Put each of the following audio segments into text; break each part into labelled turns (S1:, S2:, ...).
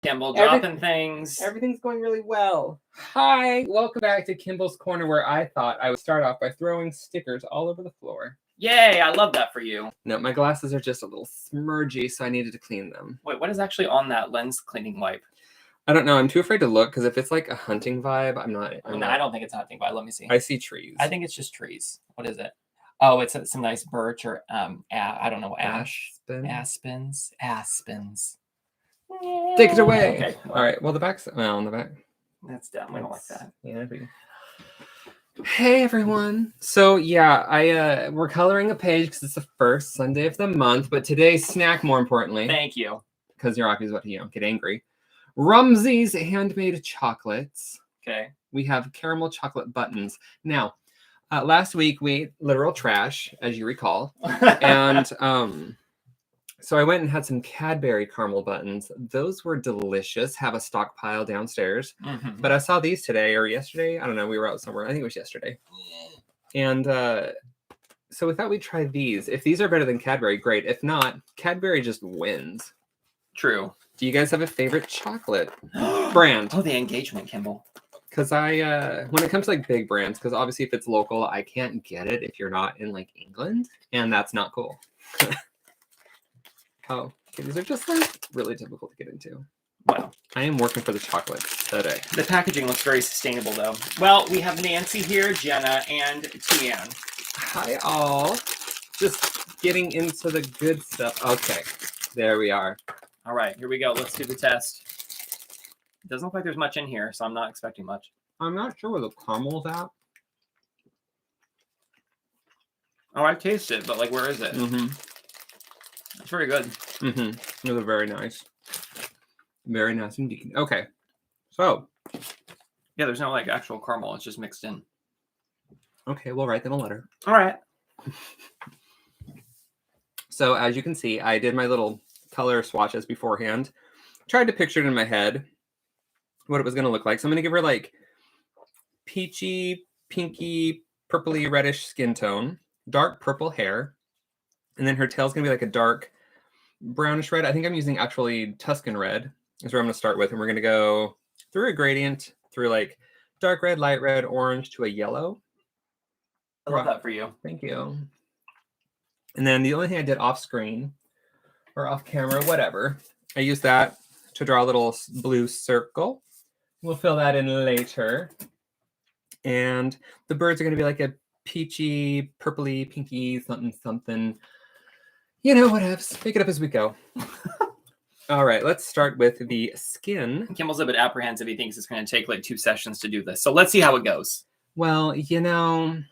S1: Kimball dropping things.
S2: Everything's going really well. Hi, welcome back to Kimball's Corner, where I thought I would start off by throwing stickers all over the floor.
S1: Yay, I love that for you.
S2: No, my glasses are just a little smudgy, so I needed to clean them.
S1: Wait, what is actually on that lens cleaning wipe?
S2: I don't know. I'm too afraid to look, because if it's like a hunting vibe, I'm not.
S1: I don't think it's a hunting vibe. Let me see.
S2: I see trees.
S1: I think it's just trees. What is it? Oh, it's some nice birch or I don't know, ash. Aspens.
S2: Take it away.
S1: Okay.
S2: All right. Well, the back's on the back.
S1: That's dumb. I don't like that.
S2: Yeah. Hey everyone. So yeah, we're coloring a page because it's the first Sunday of the month, but today's snack, more importantly.
S1: Thank you.
S2: Because you're obviously about to get angry. Rumsey's handmade chocolates.
S1: Okay.
S2: We have caramel chocolate buttons. Now, last week we ate literal trash, as you recall, and so I went and had some Cadbury caramel buttons. Those were delicious. Have a stockpile downstairs.
S1: Mm-hmm.
S2: But I saw these today or yesterday. I don't know. We were out somewhere. I think it was yesterday. And so we thought we'd try these. If these are better than Cadbury, great. If not, Cadbury just wins.
S1: True.
S2: Do you guys have a favorite chocolate brand?
S1: Oh, the engagement, Kimball.
S2: Because when it comes to like big brands, because obviously if it's local, I can't get it if you're not in like England. And that's not cool. Oh, okay, these are just like really difficult to get into.
S1: Wow.
S2: I am working for the chocolate today.
S1: The packaging looks very sustainable, though. Well, we have Nancy here, Jenna, and Tian.
S2: Hi, all. Just getting into the good stuff. Okay, there we are.
S1: All right, here we go. Let's do the test. It doesn't look like there's much in here, so I'm not expecting much.
S2: I'm not sure where the caramel's at.
S1: Oh, I taste it, but like, where is it?
S2: Mm-hmm.
S1: It's very good.
S2: Mm-hmm. Those are very nice. Very nice indeed. Okay, so.
S1: Yeah, there's no like actual caramel. It's just mixed in.
S2: Okay, we'll write them a letter.
S1: All right.
S2: So as you can see, I did my little color swatches beforehand. Tried to picture it in my head what it was going to look like. So I'm going to give her like peachy, pinky, purpley, reddish skin tone, dark purple hair. And then her tail's going to be like a dark brownish red. I think I'm using actually Tuscan red is where I'm going to start with. And we're going to go through a gradient through like dark red, light red, orange to a yellow.
S1: I love that for you.
S2: Thank you. And then the only thing I did off screen or off camera, whatever, I used that to draw a little blue circle. We'll fill that in later. And the birds are going to be like a peachy, purpley, pinky, something, something. You know, whatevs. Pick it up as we go. All right, let's start with the skin.
S1: Kimball's a bit apprehensive. He thinks it's going to take like 2 sessions to do this. So let's see how it goes.
S2: Well, you know,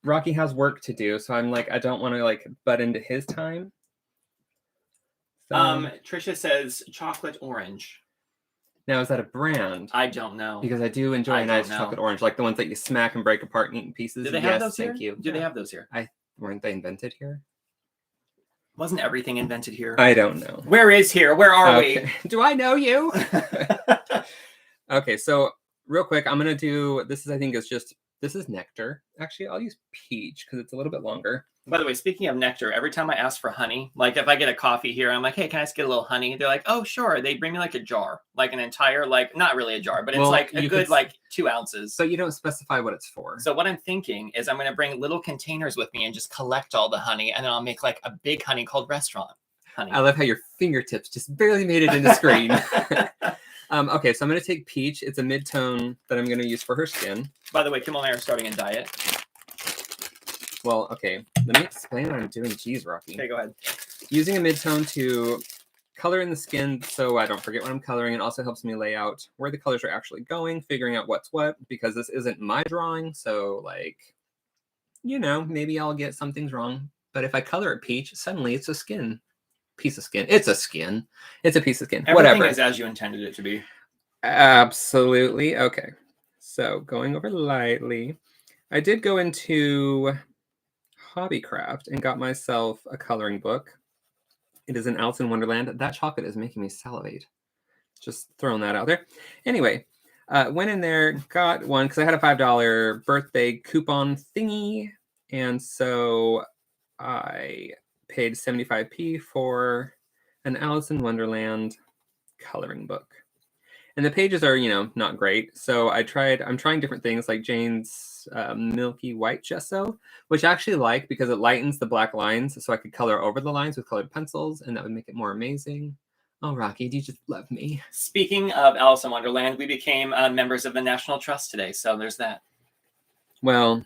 S2: Rocky has work to do, so I'm like, I don't want to like butt into his time. So,
S1: Trisha says chocolate orange.
S2: now, is that a brand?
S1: I don't know.
S2: Because I do enjoy a nice chocolate orange, like the ones that you smack and break apart and eat in pieces.
S1: Do they have those here?
S2: Thank you.
S1: Do they have those here?
S2: Weren't they invented here?
S1: Wasn't everything invented here?
S2: I don't know.
S1: Where is here? Where are we?
S2: Do I know you? Okay, so real quick, I'm gonna do this. This is nectar. Actually, I'll use peach because it's a little bit longer.
S1: By the way, speaking of nectar, every time I ask for honey, like if I get a coffee here, I'm like, hey, can I just get a little honey? They're like, oh, sure. They bring me like a jar, like an entire, like, not really a jar, but it's like a good, like 2 ounces.
S2: So you don't specify what it's for.
S1: So what I'm thinking is I'm going to bring little containers with me and just collect all the honey. And then I'll make like a big honey called restaurant honey.
S2: I love how your fingertips just barely made it in the screen. Okay, so I'm going to take peach. It's a mid-tone that I'm going to use for her skin.
S1: By the way, Kim and I are starting a diet.
S2: Well, okay, let me explain what I'm doing. Jeez, Rocky.
S1: Okay, go ahead.
S2: Using a mid-tone to color in the skin so I don't forget what I'm coloring. It also helps me lay out where the colors are actually going, figuring out what's what, because this isn't my drawing. So, like, you know, maybe I'll get some things wrong. But if I color it peach, suddenly it's a skin. Piece of skin. It's a skin. It's a piece of skin.
S1: Everything
S2: Whatever.
S1: is as you intended it to be.
S2: Absolutely. Okay. So going over lightly, I did go into Hobbycraft and got myself a coloring book. It is an Alice in Wonderland. That chocolate is making me salivate. Just throwing that out there. Anyway, went in there, got one because I had a $5 birthday coupon thingy. And so I paid 75p for an Alice in Wonderland coloring book. And the pages are, not great. So I'm trying different things like Jane's Milky White Gesso, which I actually like because it lightens the black lines. So I could color over the lines with colored pencils and that would make it more amazing. Oh, Rocky, do you just love me?
S1: Speaking of Alice in Wonderland, we became members of the National Trust today. So there's that.
S2: Well,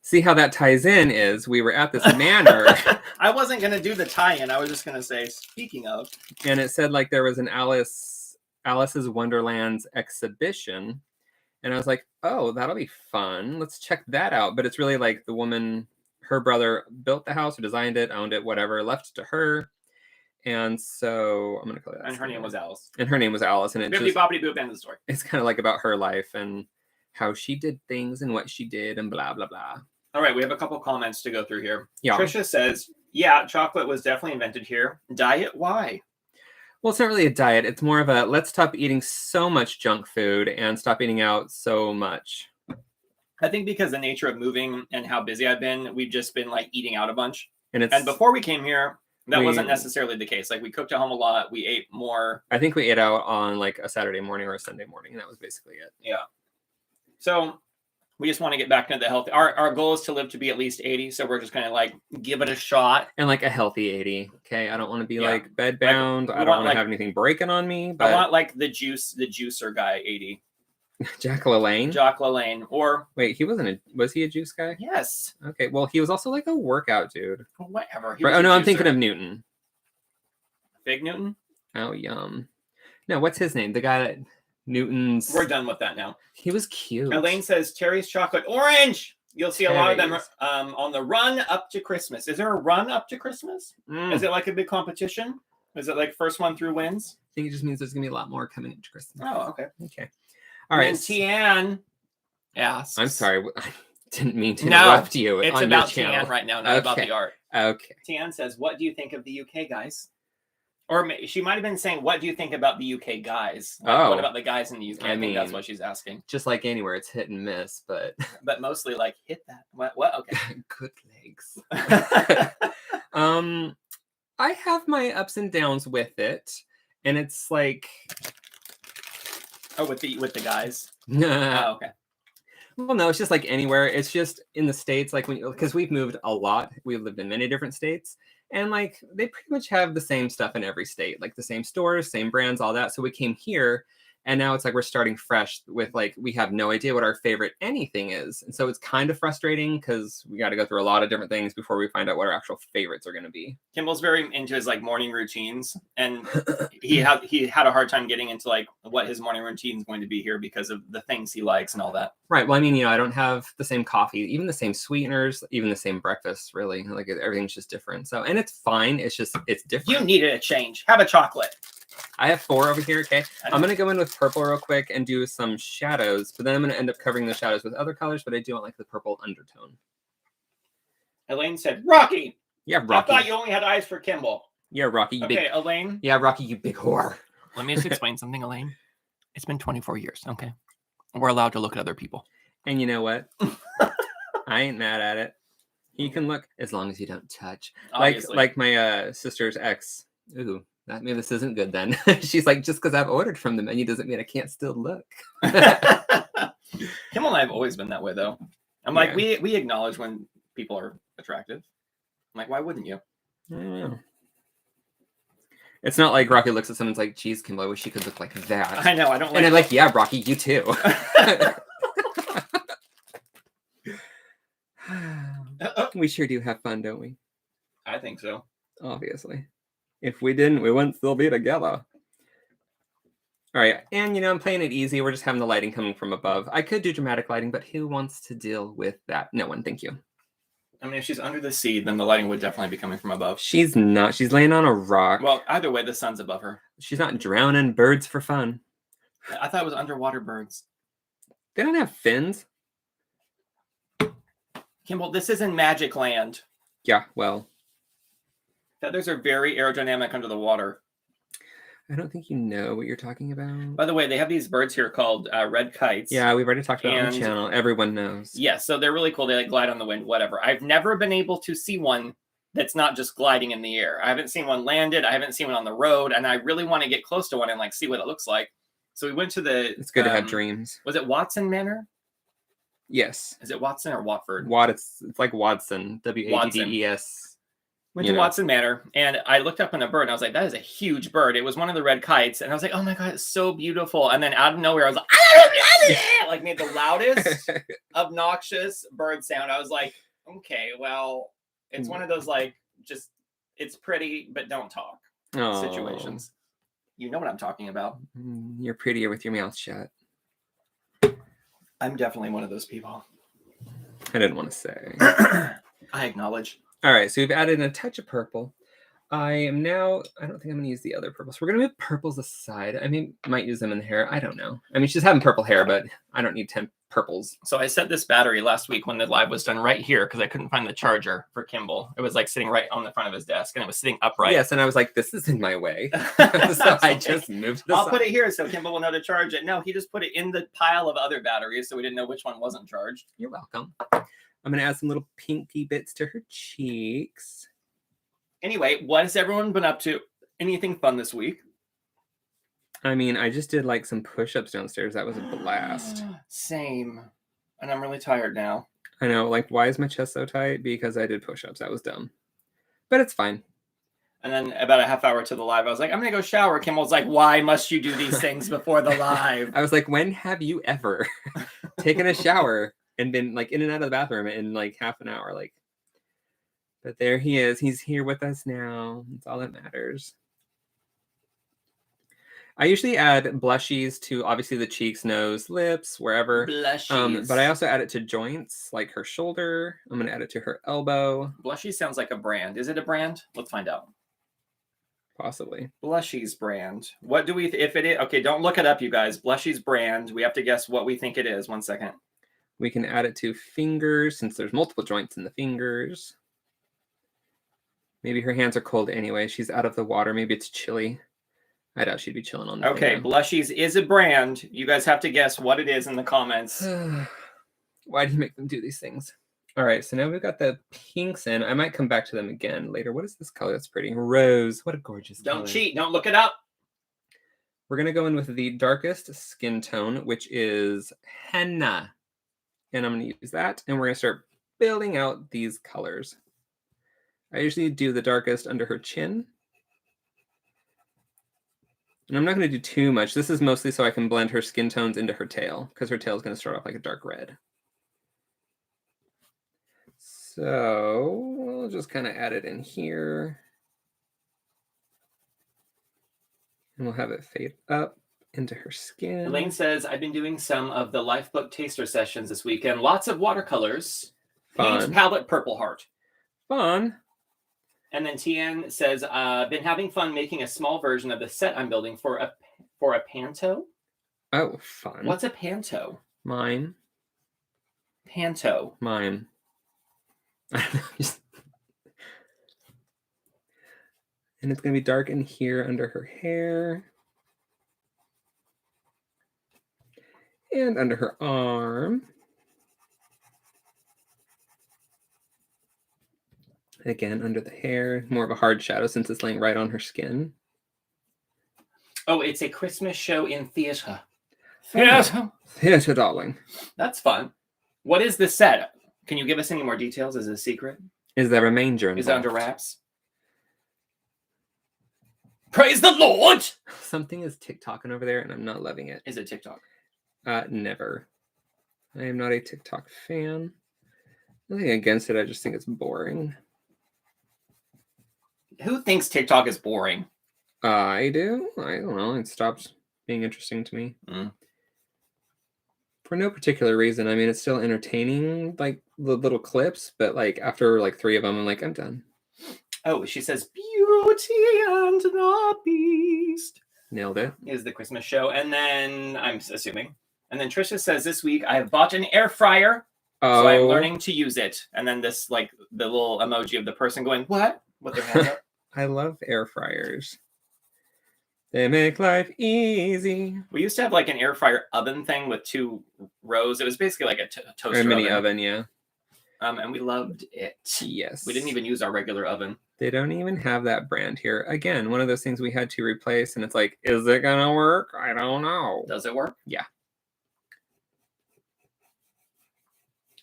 S2: see how that ties in is we were at this manor.
S1: I wasn't going to do the tie-in. I was just going to say, speaking of.
S2: And it said like there was an Alice's Wonderlands exhibition. And I was like, oh, that'll be fun. Let's check that out. But it's really like the woman, her brother built the house or designed it, owned it, whatever, left it to her. And so I'm going to call it that.
S1: And her name was Alice.
S2: And her name was Alice. And
S1: Bibbidi bobbidi boop, end of the story.
S2: It's kind of like about her life and how she did things and what she did and blah, blah, blah.
S1: All right, we have a couple comments to go through here.
S2: Yeah.
S1: Trisha says, yeah, chocolate was definitely invented here. Diet, why?
S2: Well, it's not really a diet. It's more of a let's stop eating so much junk food and stop eating out so much.
S1: I think because the nature of moving and how busy I've been, we've just been like eating out a bunch.
S2: And
S1: before we came here, that wasn't necessarily the case. Like we cooked at home a lot. We ate more.
S2: I think we ate out on like a Saturday morning or a Sunday morning. And that was basically it.
S1: Yeah. So we just want to get back into the healthy. Our goal is to live to be at least 80. So we're just going to like give it a shot.
S2: And like a healthy 80. Okay. I don't want to be like bed bound. I don't want to have anything breaking on me. But
S1: I want like the juicer guy 80.
S2: Jack LaLanne?
S1: Jock LaLanne. Or
S2: wait, was he a juice guy?
S1: Yes.
S2: Okay. Well, he was also like a workout dude.
S1: Well, whatever.
S2: Oh no, I'm thinking of Newton.
S1: Big Newton?
S2: Oh, yum. No, what's his name? The guy that Newton's.
S1: We're done with that now.
S2: He was cute.
S1: Elaine says Terry's chocolate orange. You'll see a lot of them on the run up to Christmas. Is there a run up to Christmas? Is it like a big competition? Is it like first one through wins?
S2: I think it just means there's gonna be a lot more coming into Christmas.
S1: Oh, okay.
S2: Okay. All right.
S1: And Tian asks.
S2: I'm sorry. I didn't mean to interrupt you.
S1: It's about Tian right now, not about the art.
S2: Okay.
S1: Tian says, what do you think of the UK guys? Or she might have been saying, what do you think about the UK guys? Like, what about the guys in the UK? I think that's what she's asking.
S2: Just like anywhere, it's hit and miss, but...
S1: but mostly like, hit that. What? Okay.
S2: Good legs. I have my ups and downs with it. And it's like...
S1: Oh, with the guys?
S2: Oh,
S1: okay.
S2: Well, no, it's just like anywhere. It's just in the States, like because we've moved a lot. We've lived in many different states. And like they pretty much have the same stuff in every state, like the same stores, same brands, all that. So we came here and now it's like we're starting fresh with like we have no idea what our favorite anything is. And so it's kind of frustrating because we got to go through a lot of different things before we find out what our actual favorites are going to be.
S1: Kimball's very into his like morning routines, and he had a hard time getting into like what his morning routine is going to be here because of the things he likes and all that.
S2: Right. Well, I mean, I don't have the same coffee, even the same sweeteners, even the same breakfast, really. Like everything's just different. So, and it's fine. It's different.
S1: You needed a change. Have a chocolate.
S2: I have 4 over here. Okay. I'm going to go in with purple real quick and do some shadows, but then I'm going to end up covering the shadows with other colors, but I do want like the purple undertone.
S1: Elaine said, Rocky.
S2: Yeah, Rocky.
S1: I thought you only had eyes for Kimball.
S2: Yeah, Rocky.
S1: Elaine.
S2: Yeah, Rocky, you big whore.
S1: Let me just explain something, Elaine. It's been 24 years. Okay. We're allowed to look at other people.
S2: And you know what? I ain't mad at it. You can look as long as you don't touch.
S1: Obviously.
S2: Like my sister's ex. Ooh. Maybe this isn't good then. She's like, just because I've ordered from the menu doesn't mean I can't still look.
S1: Kimball and I have always been that way, though. I'm like, we acknowledge when people are attractive. I'm like, why wouldn't you?
S2: I don't know. It's not like Rocky looks at someone's like, geez, Kimball, I wish you could look like that.
S1: I know, I don't like
S2: And I'm like, yeah, Rocky, you too. We sure do have fun, don't we?
S1: I think so.
S2: Obviously. If we didn't, we wouldn't still be together. All right. And, I'm playing it easy. We're just having the lighting coming from above. I could do dramatic lighting, but who wants to deal with that? No one. Thank you.
S1: I mean, if she's under the sea, then the lighting would definitely be coming from above.
S2: She's not. She's laying on a rock.
S1: Well, either way, the sun's above her.
S2: She's not drowning birds for fun.
S1: I thought it was underwater birds.
S2: They don't have fins.
S1: Kimball, this is in Magic Land.
S2: Yeah, well.
S1: Feathers are very aerodynamic under the water.
S2: I don't think you know what you're talking about.
S1: By the way, they have these birds here called red kites.
S2: Yeah, we've already talked about it on the channel. Everyone knows.
S1: Yeah, so they're really cool. They like glide on the wind, whatever. I've never been able to see one that's not just gliding in the air. I haven't seen one landed. I haven't seen one on the road, and I really want to get close to one and like see what it looks like. So we went to the...
S2: It's good to have dreams.
S1: Was it Watson Manor?
S2: Yes.
S1: Is it Watson or Watford?
S2: It's like Watson. Waddes.
S1: Went to Watson Manor, and I looked up on a bird, and I was like, that is a huge bird. It was one of the red kites, and I was like, oh my God, it's so beautiful. And then out of nowhere, I was like, like made the loudest, obnoxious bird sound. I was like, okay, well, it's one of those like, just, it's pretty, but don't talk situations. You know what I'm talking about.
S2: You're prettier with your mouth shut.
S1: I'm definitely one of those people.
S2: I didn't want to say.
S1: I acknowledge.
S2: All right, so we've added a touch of purple. I don't think I'm going to use the other purples. We're going to move purples aside. I might use them in the hair. I don't know. I mean, she's having purple hair, but I don't need 10 purples.
S1: So I set this battery last week when the live was done right here because I couldn't find the charger for Kimball. It was like sitting right on the front of his desk, and it was sitting upright.
S2: Yes, and I was like, this is in my way. So I just moved this
S1: I'll put it here so Kimball will know to charge it. No, he just put it in the pile of other batteries, so we didn't know which one wasn't charged.
S2: You're welcome. I'm going to add some little pinky bits to her cheeks.
S1: Anyway, what has everyone been up to? Anything fun this week?
S2: I mean, I just did like some push-ups downstairs. That was a blast.
S1: Same. And I'm really tired now.
S2: I know. Like, why is my chest so tight? Because I did push-ups. That was dumb. But it's fine.
S1: And then about a half hour to the live, I was like, I'm going to go shower. Kimball's like, why must you do these things before the live?
S2: I was like, when have you ever taken a shower and been like in and out of the bathroom in like half an hour? Like, but there he is. He's here with us now. That's all that matters. I usually add blushies to obviously the cheeks, nose, lips, wherever.
S1: Blushies.
S2: But I also add it to joints, like her shoulder. I'm going to add it to her elbow.
S1: Blushies sounds like a brand. Is it a brand? Let's find out.
S2: Possibly.
S1: Blushies brand. What do we... if it is... Okay, don't look it up, you guys. Blushies brand. We have to guess what we think it is. 1 second.
S2: We can add it to fingers since there's multiple joints in the fingers. Maybe her hands are cold anyway. She's out of the water. Maybe it's chilly. I doubt she'd be chilling on the
S1: Okay,
S2: thing,
S1: Blushies is a brand. You guys have to guess what it is in the comments.
S2: Why do you make them do these things? All right, so now we've got the pinks in. I might come back to them again later. What is this color that's pretty? Rose. What a gorgeous color.
S1: Don't cheat. Don't look it up.
S2: We're going to go in with the darkest skin tone, which is henna. And I'm going to use that. And we're going to start building out these colors. I usually do the darkest under her chin. And I'm not going to do too much. This is mostly so I can blend her skin tones into her tail, because her tail is going to start off like a dark red. So we'll just kind of add it in here. And we'll have it fade up into her skin.
S1: Elaine says, I've been doing some of the Lifebook taster sessions this weekend. Lots of watercolors.
S2: Fun.
S1: Paint palette Purple Heart.
S2: Fun.
S1: And then Tian says, been having fun making a small version of the set I'm building for a panto.
S2: Oh, fun.
S1: What's a panto?
S2: Mine.
S1: Panto.
S2: Mine. And it's going to be dark in here under her hair. And under her arm. Again, under the hair. More of a hard shadow since it's laying right on her skin.
S1: Oh, it's a Christmas show in theater.
S2: Theater, darling.
S1: That's fun. What is the set? Can you give us any more details? Is it a secret?
S2: Is there a manger involved?
S1: Is it under wraps? Praise the Lord!
S2: Something is TikToking over there, and I'm not loving it.
S1: Is it TikTok?
S2: Never. I am not a TikTok fan. Nothing against it. I just think it's boring.
S1: Who thinks TikTok is boring?
S2: I do. I don't know. It stopped being interesting to me. For no particular reason. I mean, it's still entertaining, like the little clips, but like after like 3 of them, I'm like, I'm done.
S1: Oh, she says, Beauty and the Beast.
S2: Nailed it.
S1: Is the Christmas show. And then, I'm assuming. And then Trisha says, this week I have bought an air fryer.
S2: Oh.
S1: So I'm learning to use it. And then this, like, the little emoji of the person going, what? With their hands up.
S2: I love air fryers. They make life easy.
S1: We used to have like an air fryer oven thing with 2 rows. It was basically like a toaster
S2: or a mini
S1: oven.
S2: Yeah.
S1: And we loved it.
S2: Yes.
S1: We didn't even use our regular oven.
S2: They don't even have that brand here. Again, one of those things we had to replace, and it's like, is it gonna work? I don't know.
S1: Does it work?
S2: Yeah.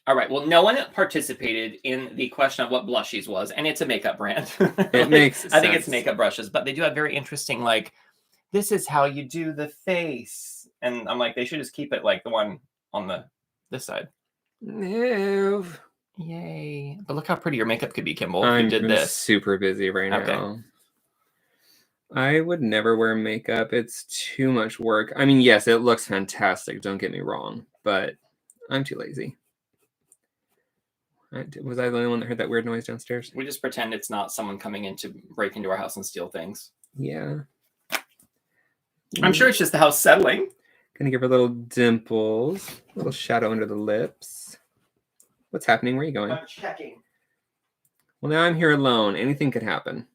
S1: All right. Well, no one participated in the question of what Blushies was, and it's a makeup brand.
S2: It makes sense.
S1: I think it's makeup brushes, but they do have very interesting, like, this is how you do the face. And I'm like, they should just keep it like the one on this side.
S2: No.
S1: Yay. But look how pretty your makeup could be, Kimball, if
S2: I'm
S1: you did this.
S2: super busy right now. I would never wear makeup. It's too much work. I mean, yes, it looks fantastic. Don't get me wrong. But I'm too lazy. Was I the only one that heard that weird noise downstairs?
S1: We just pretend it's not someone coming in to break into our house and steal things.
S2: Yeah.
S1: I'm sure it's just the house settling.
S2: Gonna give her little dimples. A little shadow under the lips. What's happening? Where are you going?
S1: I'm checking.
S2: Well, now I'm here alone. Anything could happen.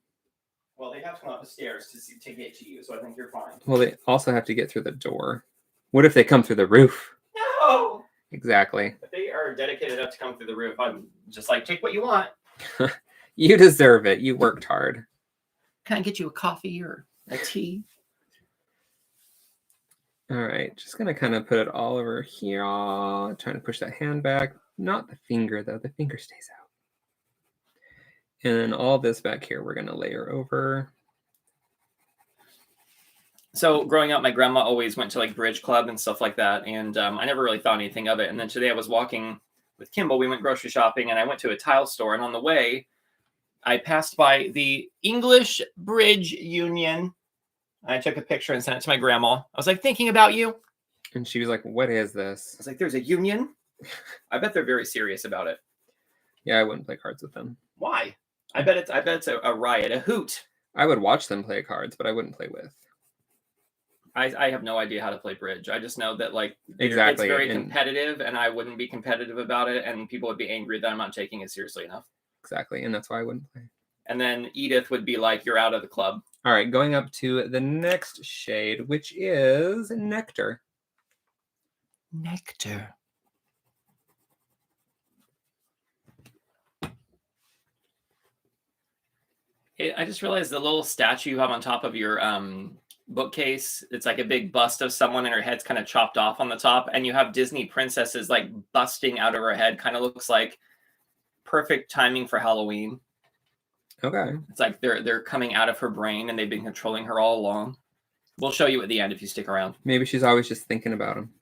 S1: Well, they have to come up the stairs to get to you, so I think you're fine.
S2: Well, they also have to get through the door. What if they come through the roof?
S1: No!
S2: Exactly.
S1: If they are dedicated enough to come through the roof, I'm just like, take what you want.
S2: You deserve it. You worked hard.
S1: Can I get you a coffee or a tea?
S2: All right. Just going to kind of put it all over here. Trying to push that hand back. Not the finger, though. The finger stays out. And then all this back here, we're going to layer over.
S1: So growing up, my grandma always went to like bridge club and stuff like that. And I never really thought anything of it. And then today I was walking with Kimball. We went grocery shopping and I went to a tile store. And on the way, I passed by the English Bridge Union. I took a picture and sent it to my grandma. I was like, thinking about you.
S2: And she was like, what is this?
S1: I was like, there's a union? I bet they're very serious about it.
S2: Yeah, I wouldn't play cards with them.
S1: Why? I bet it's a riot, a hoot.
S2: I would watch them play cards, but I wouldn't play with.
S1: I have no idea how to play bridge. I just know that like
S2: exactly
S1: it's very competitive, and I wouldn't be competitive about it, and people would be angry that I'm not taking it seriously enough.
S2: Exactly, and that's why I wouldn't play.
S1: And then Edith would be like, "You're out of the club."
S2: All right, going up to the next shade, which is Nectar.
S1: Nectar. I just realized the little statue you have on top of your bookcase, it's like a big bust of someone and her head's kind of chopped off on the top, and you have Disney princesses like busting out of her head. Kind of looks like perfect timing for Halloween.
S2: Okay.
S1: It's like they're coming out of her brain and they've been controlling her all along. We'll show you at the end if you stick around.
S2: Maybe she's always just thinking about him.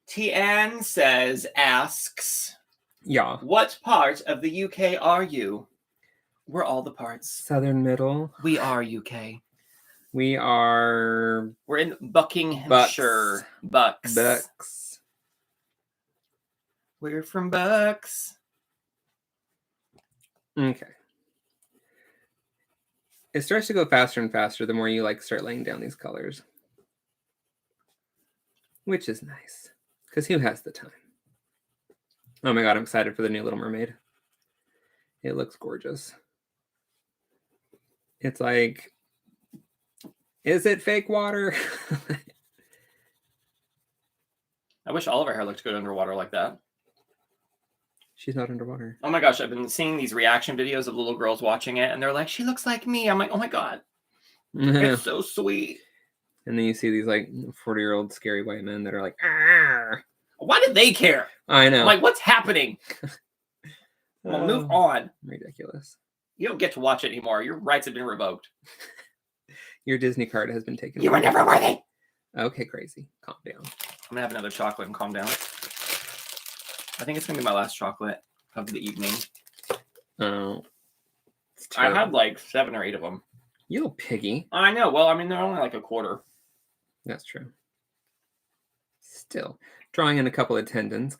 S1: TN asks,
S2: yeah,
S1: what part of the UK are you? We're all the parts.
S2: Southern Middle.
S1: We are UK.
S2: We're
S1: in Buckinghamshire. Bucks. We're from Bucks.
S2: Okay. It starts to go faster and faster the more you like start laying down these colors. Which is nice. Because who has the time? Oh my god, I'm excited for the new Little Mermaid. It looks gorgeous. It's like, is it fake water?
S1: I wish all of her hair looked good underwater like that.
S2: She's not underwater.
S1: Oh my gosh, I've been seeing these reaction videos of little girls watching it, and they're like, she looks like me. I'm like, oh my god. It's so sweet.
S2: And then you see these like 40-year-old scary white men that are like, argh.
S1: Why did they care?
S2: I know.
S1: I'm like, what's happening? Well, move on.
S2: Ridiculous.
S1: You don't get to watch it anymore. Your rights have been revoked.
S2: Your Disney card has been taken.
S1: You were never worthy.
S2: Okay, crazy. Calm down.
S1: I'm gonna have another chocolate and calm down. I think it's gonna be my last chocolate of the evening.
S2: Oh.
S1: I had like 7 or 8 of them.
S2: You little piggy.
S1: I know. Well, I mean, they're only like a quarter.
S2: That's true. Still. Drawing in a couple of tendons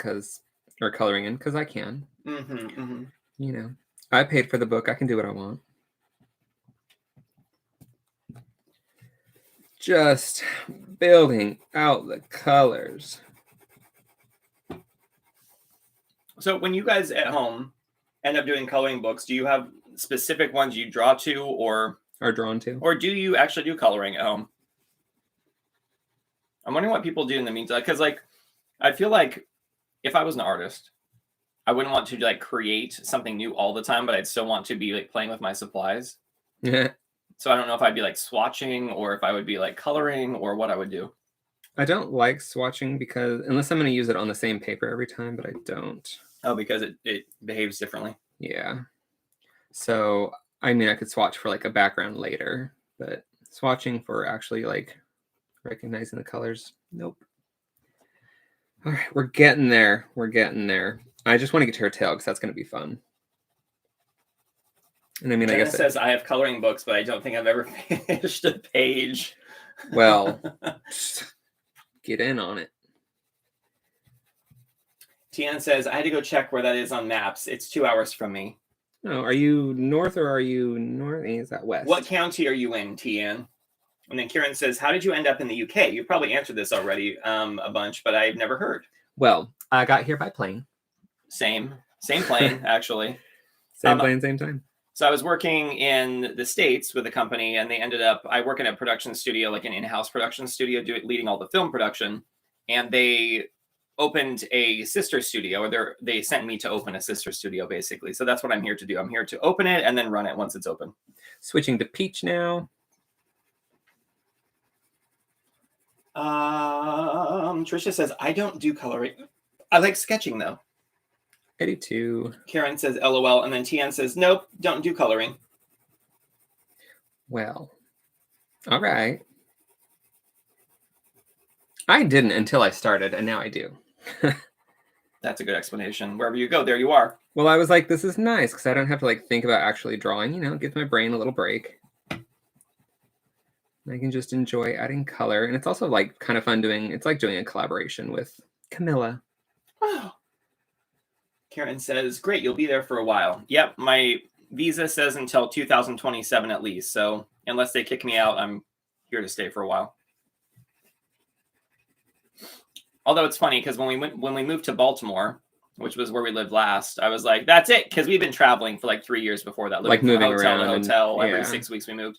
S2: or coloring in because I can. You know. I paid for the book. I can do what I want. Just building out the colors.
S1: So when you guys at home end up doing coloring books, do you have specific ones you draw to or
S2: are drawn to?
S1: Or do you actually do coloring at home? I'm wondering what people do in the meantime. Because like, I feel like if I was an artist I wouldn't want to like create something new all the time, but I'd still want to be like playing with my supplies.
S2: Yeah.
S1: So I don't know if I'd be like swatching or if I would be like coloring or what I would do.
S2: I don't like swatching because unless I'm going to use it on the same paper every time, but I don't.
S1: Oh, because it behaves differently.
S2: Yeah. So, I mean, I could swatch for like a background later, but swatching for actually like recognizing the colors, nope. All right, we're getting there. We're getting there. I just want to get to her tail because that's going to be fun. And I mean,
S1: Jenna
S2: I guess
S1: says I have coloring books, but I don't think I've ever finished a page.
S2: Well, get in on it.
S1: Tian says I had to go check where that is on maps. It's 2 hours from me.
S2: Oh, are you north or are you north? Is that west?
S1: What county are you in, Tian? And then Kieran says, how did you end up in the UK? You probably answered this already a bunch, but I've never heard.
S2: Well, I got here by plane.
S1: Same plane, actually.
S2: Same plane, same time.
S1: So I was working in the States with a company, and they ended up, I work in a production studio, like an in-house production studio, leading all the film production. And they opened a sister studio, or they sent me to open a sister studio, basically. So that's what I'm here to do. I'm here to open it and then run it once it's open.
S2: Switching to peach now.
S1: Trisha says, I don't do coloring. I like sketching, though.
S2: I do too.
S1: Karen says, LOL. And then Tian says, nope, don't do coloring.
S2: Well, all right. I didn't until I started, and now I do.
S1: That's a good explanation. Wherever you go, there you are.
S2: Well, I was like, this is nice because I don't have to like think about actually drawing, you know, it gives my brain a little break. I can just enjoy adding color. And it's also like kind of fun it's like doing a collaboration with Camilla.
S1: Oh. Karen says, great, you'll be there for a while. Yep, my visa says until 2027 at least. So unless they kick me out, I'm here to stay for a while. Although it's funny because when we moved to Baltimore, which was where we lived last, I was like, that's it, because we've been traveling for like 3 years before that,
S2: like moving around
S1: to hotel. Every 6 weeks we moved.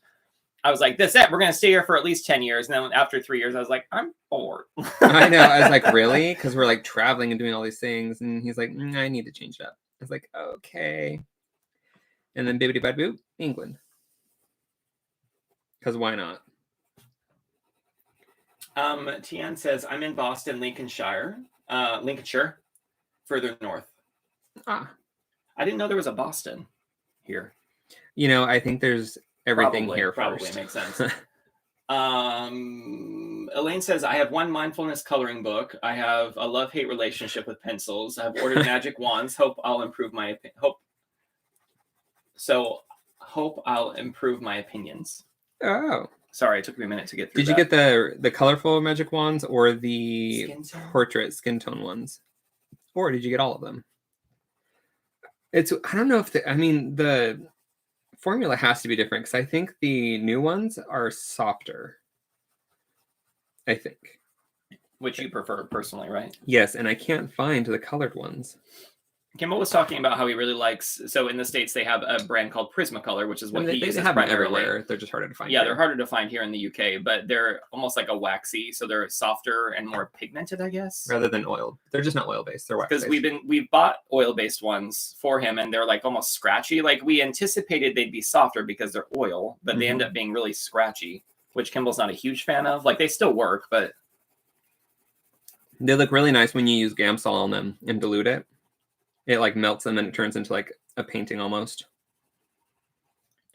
S1: I was like, that's it, we're gonna stay here for at least 10 years. And then after 3 years, I was like, I'm bored.
S2: I know. I was like, really? Because we're like traveling and doing all these things, and he's like, I need to change it up. I was like, okay. And then bibbidi bad boop, England. Because why not?
S1: Tian says, I'm in Boston, Lincolnshire, further north.
S2: Ah.
S1: I didn't know there was a Boston here.
S2: You know, I think there's everything here
S1: probably
S2: first.
S1: Makes sense. Elaine says, I have one mindfulness coloring book. I have a love-hate relationship with pencils. I've ordered magic wands. Hope I'll improve my opinions.
S2: Oh.
S1: Sorry, it took me a minute to get through.
S2: Did you get the colorful magic wands or the portrait skin tone ones? Or did you get all of them? I don't know if the formula has to be different because I think the new ones are softer. I think.
S1: Which you prefer personally, right?
S2: Yes, and I can't find the colored ones.
S1: Kimball was talking about how he really likes. So in the States, they have a brand called Prismacolor, which is what he uses
S2: have them
S1: primarily.
S2: everywhere. They're just harder to find.
S1: Yeah, they're harder to find here in the UK, but they're almost like a waxy, so they're softer and more pigmented, I guess.
S2: Rather than oil, they're just not oil based. They're wax.
S1: Because we've bought oil based ones for him, and they're like almost scratchy. Like we anticipated they'd be softer because they're oil, but they end up being really scratchy, which Kimball's not a huge fan of. Like they still work, but
S2: they look really nice when you use Gamsol on them and dilute it. It like melts them and it turns into like a painting almost.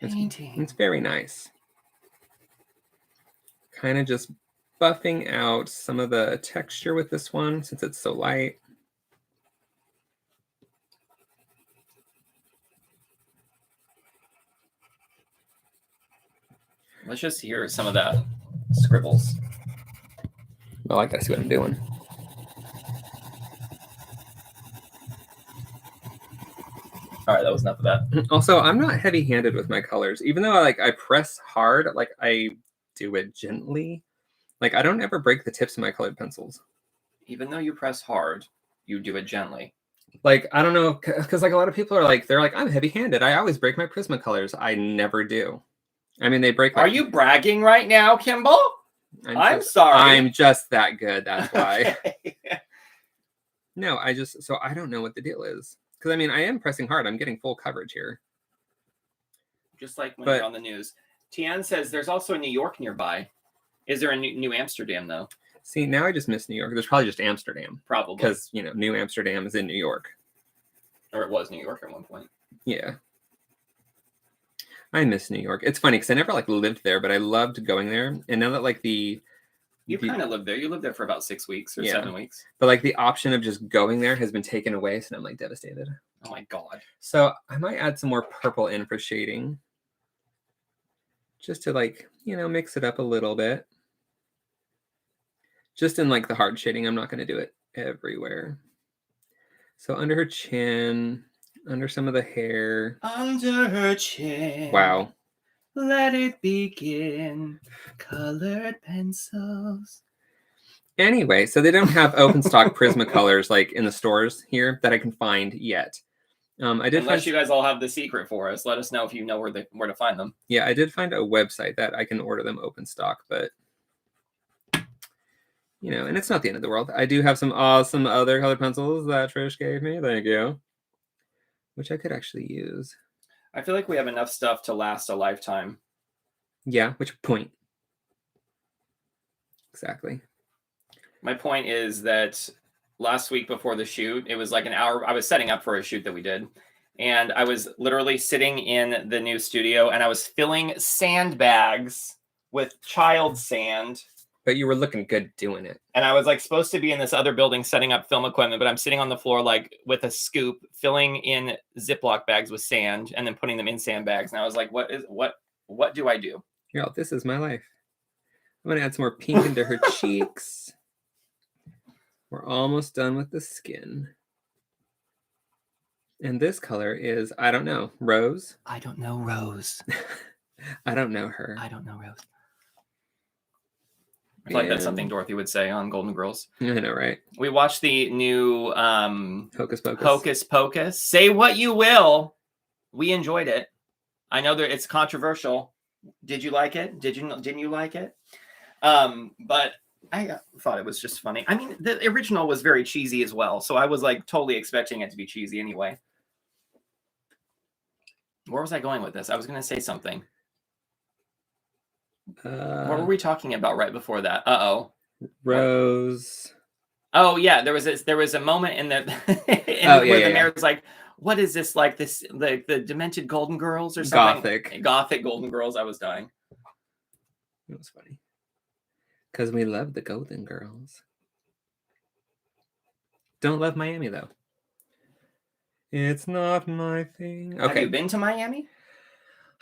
S2: It's very nice. Kind of just buffing out some of the texture with this one since it's so light.
S1: Let's just hear some of that scribbles.
S2: Well, I gotta see what I'm doing.
S1: All right, that was enough of that.
S2: Also, I'm not heavy-handed with my colors. Even though I press hard, like I do it gently. Like I don't ever break the tips of my colored pencils.
S1: Even though you press hard, you do it gently.
S2: Like I don't know, because like a lot of people are like, they're like, I'm heavy-handed. I always break my Prismacolors. I never do. I mean, they break.
S1: Are you bragging right now, Kimball? I'm sorry.
S2: I'm just that good. That's why. No, so I don't know what the deal is. Because, I mean, I am pressing hard. I'm getting full coverage here.
S1: Just like when you're on the news. Tian says there's also a New York nearby. Is there a New Amsterdam, though?
S2: See, now I just miss New York. There's probably just Amsterdam.
S1: Probably.
S2: Because, New Amsterdam is in New York.
S1: Or it was New York at one point.
S2: Yeah. I miss New York. It's funny because I never lived there, but I loved going there. And now that
S1: you kind of lived there. You lived there for about 6 weeks or 7 weeks.
S2: But the option of just going there has been taken away, so I'm devastated.
S1: Oh my god.
S2: So I might add some more purple in for shading. Just to mix it up a little bit. Just in the hard shading. I'm not going to do it everywhere. So under her chin, under some of the hair.
S1: Under her chin.
S2: Wow.
S1: Let it begin. Colored pencils.
S2: Anyway, so they don't have open stock Prismacolors in the stores here that I can find yet.
S1: Unless you guys all have the secret for us, let us know if you know where to find them.
S2: Yeah, I did find a website that I can order them open stock, but and it's not the end of the world. I do have some awesome other colored pencils that Trish gave me. Thank you. Which I could actually use.
S1: I feel like we have enough stuff to last a lifetime.
S2: Yeah, which point? Exactly.
S1: My point is that last week before the shoot, it was an hour. I was setting up for a shoot that we did. And I was literally sitting in the new studio and I was filling sandbags with child sand.
S2: But you were looking good doing it.
S1: And I was supposed to be in this other building setting up film equipment, but I'm sitting on the floor with a scoop, filling in Ziploc bags with sand and then putting them in sandbags. And I was like, what do I do?
S2: Y'all, this is my life. I'm going to add some more pink into her cheeks. We're almost done with the skin. And this color is, I don't know, Rose?
S1: I don't know Rose.
S2: I don't know her.
S1: I don't know Rose. I feel like that's something Dorothy would say on Golden Girls.
S2: I know, right?
S1: We watched the new
S2: Hocus Pocus.
S1: Hocus Pocus. Say what you will. We enjoyed it. I know that it's controversial. Did you like it? Didn't you like it? But I thought it was just funny. I mean, the original was very cheesy as well. So I was totally expecting it to be cheesy anyway. Where was I going with this? I was going to say something. What were we talking about right before that?
S2: Rose.
S1: Oh yeah, there was a moment in the where the mayor's like, "What is this this the demented Golden Girls or something?" Gothic Golden Girls. I was dying.
S2: It was funny because we love the Golden Girls. Don't love Miami though. It's not my thing. Okay.
S1: Have you been to Miami?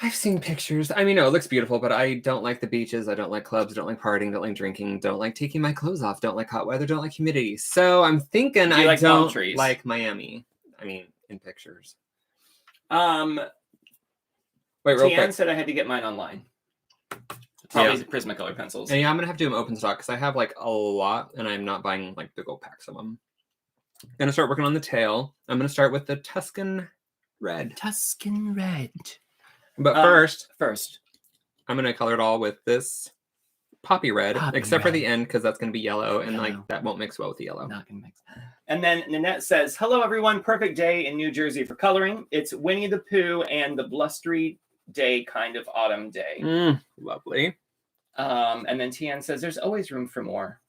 S2: I've seen pictures. I mean, no, it looks beautiful, but I don't like the beaches. I don't like clubs. Don't like partying. Don't like drinking. Don't like taking my clothes off. Don't like hot weather. Don't like humidity. So I'm thinking I don't like Miami. I mean, in pictures.
S1: Wait, real quick. Said I had to get mine online. Probably Prismacolor pencils.
S2: And yeah, I'm gonna have to do them open stock because I have a lot, and I'm not buying big old packs of them. I'm gonna start working on the tail. I'm gonna start with the Tuscan Red.
S1: Tuscan Red.
S2: But first, I'm going to color it all with this Poppy Red, except for the end, because that's going to be yellow, and that won't mix well with the yellow.
S1: Not going to mix. And then Nanette says, "Hello, everyone. Perfect day in New Jersey for coloring. It's Winnie the Pooh and the blustery day kind of autumn day."
S2: Lovely.
S1: And then Tian says, "There's always room for more."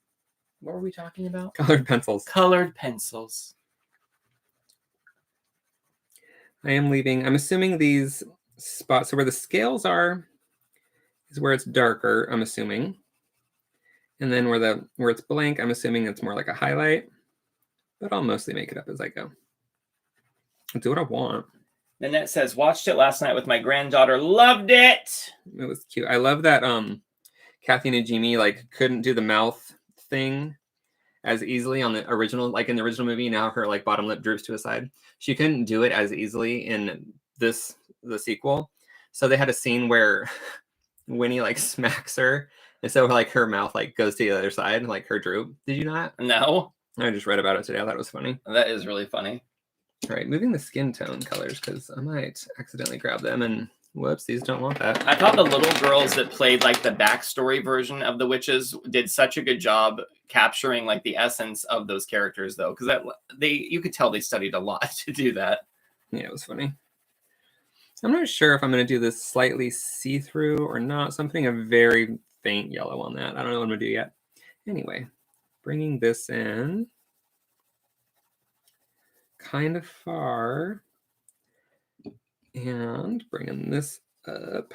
S1: What were we talking about?
S2: Colored pencils.
S1: Colored pencils.
S2: I am leaving. I'm assuming these spots, so where the scales are is where it's darker, I'm assuming. And then where it's blank, I'm assuming it's more like a highlight. But I'll mostly make it up as I go. I'll do what I want.
S1: Nanette says, "Watched it last night with my granddaughter. Loved it."
S2: It was cute. I love that Kathy Najimy couldn't do the mouth thing as easily on the original, in the original movie. Now her bottom lip droops to a side. She couldn't do it as easily in the sequel. So they had a scene where Winnie smacks her, and so her mouth goes to the other side, her droop. Did you not?
S1: No.
S2: I just read about it today. I thought it was funny.
S1: That is really funny.
S2: All right, moving the skin tone colors because I might accidentally grab them and Whoopsies, don't want that.
S1: I thought the little girls that played like the backstory version of the witches did such a good job capturing like the essence of those characters, though, because you could tell they studied a lot to do that.
S2: Yeah, it was funny. I'm not sure if I'm going to do this slightly see-through or not, so I'm putting a very faint yellow on that. I don't know what I'm going to do yet. Anyway, bringing this in kind of far and bringing this up.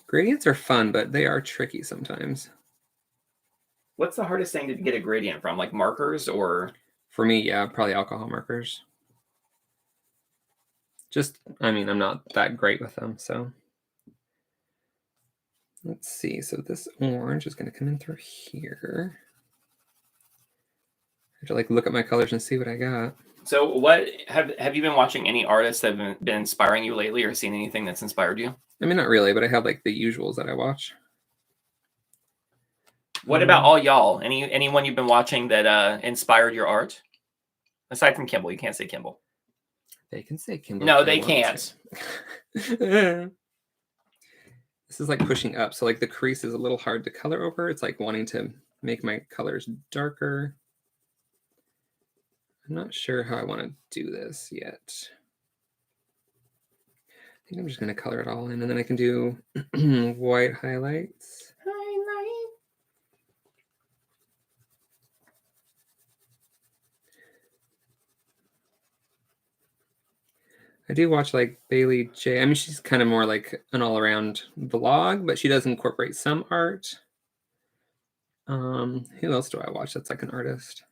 S2: Gradients are fun, but they are tricky sometimes.
S1: What's the hardest thing to get a gradient from? Like markers or?
S2: For me, yeah, probably alcohol markers. I mean, I'm not that great with them, so. Let's see. So this orange is going to come in through here. I have to like look at my colors and see what I got.
S1: So what have you been watching any artists that have been inspiring you lately, or seen anything that's inspired you?
S2: I mean, not really, but I have like the usuals that I watch.
S1: What about all y'all? Anyone you've been watching that inspired your art? Aside from Kimball, you can't say Kimball.
S2: They can say Kimball.
S1: No, they can't.
S2: This is like pushing up. So like the crease is a little hard to color over. It's like wanting to make my colors darker. I'm not sure how I want to do this yet. I think I'm just going to color it all in, and then I can do white highlights. I do watch like Bailey J. I mean, she's kind of more like an all-around vlog, but she does incorporate some art. Who else do I watch that's like an artist?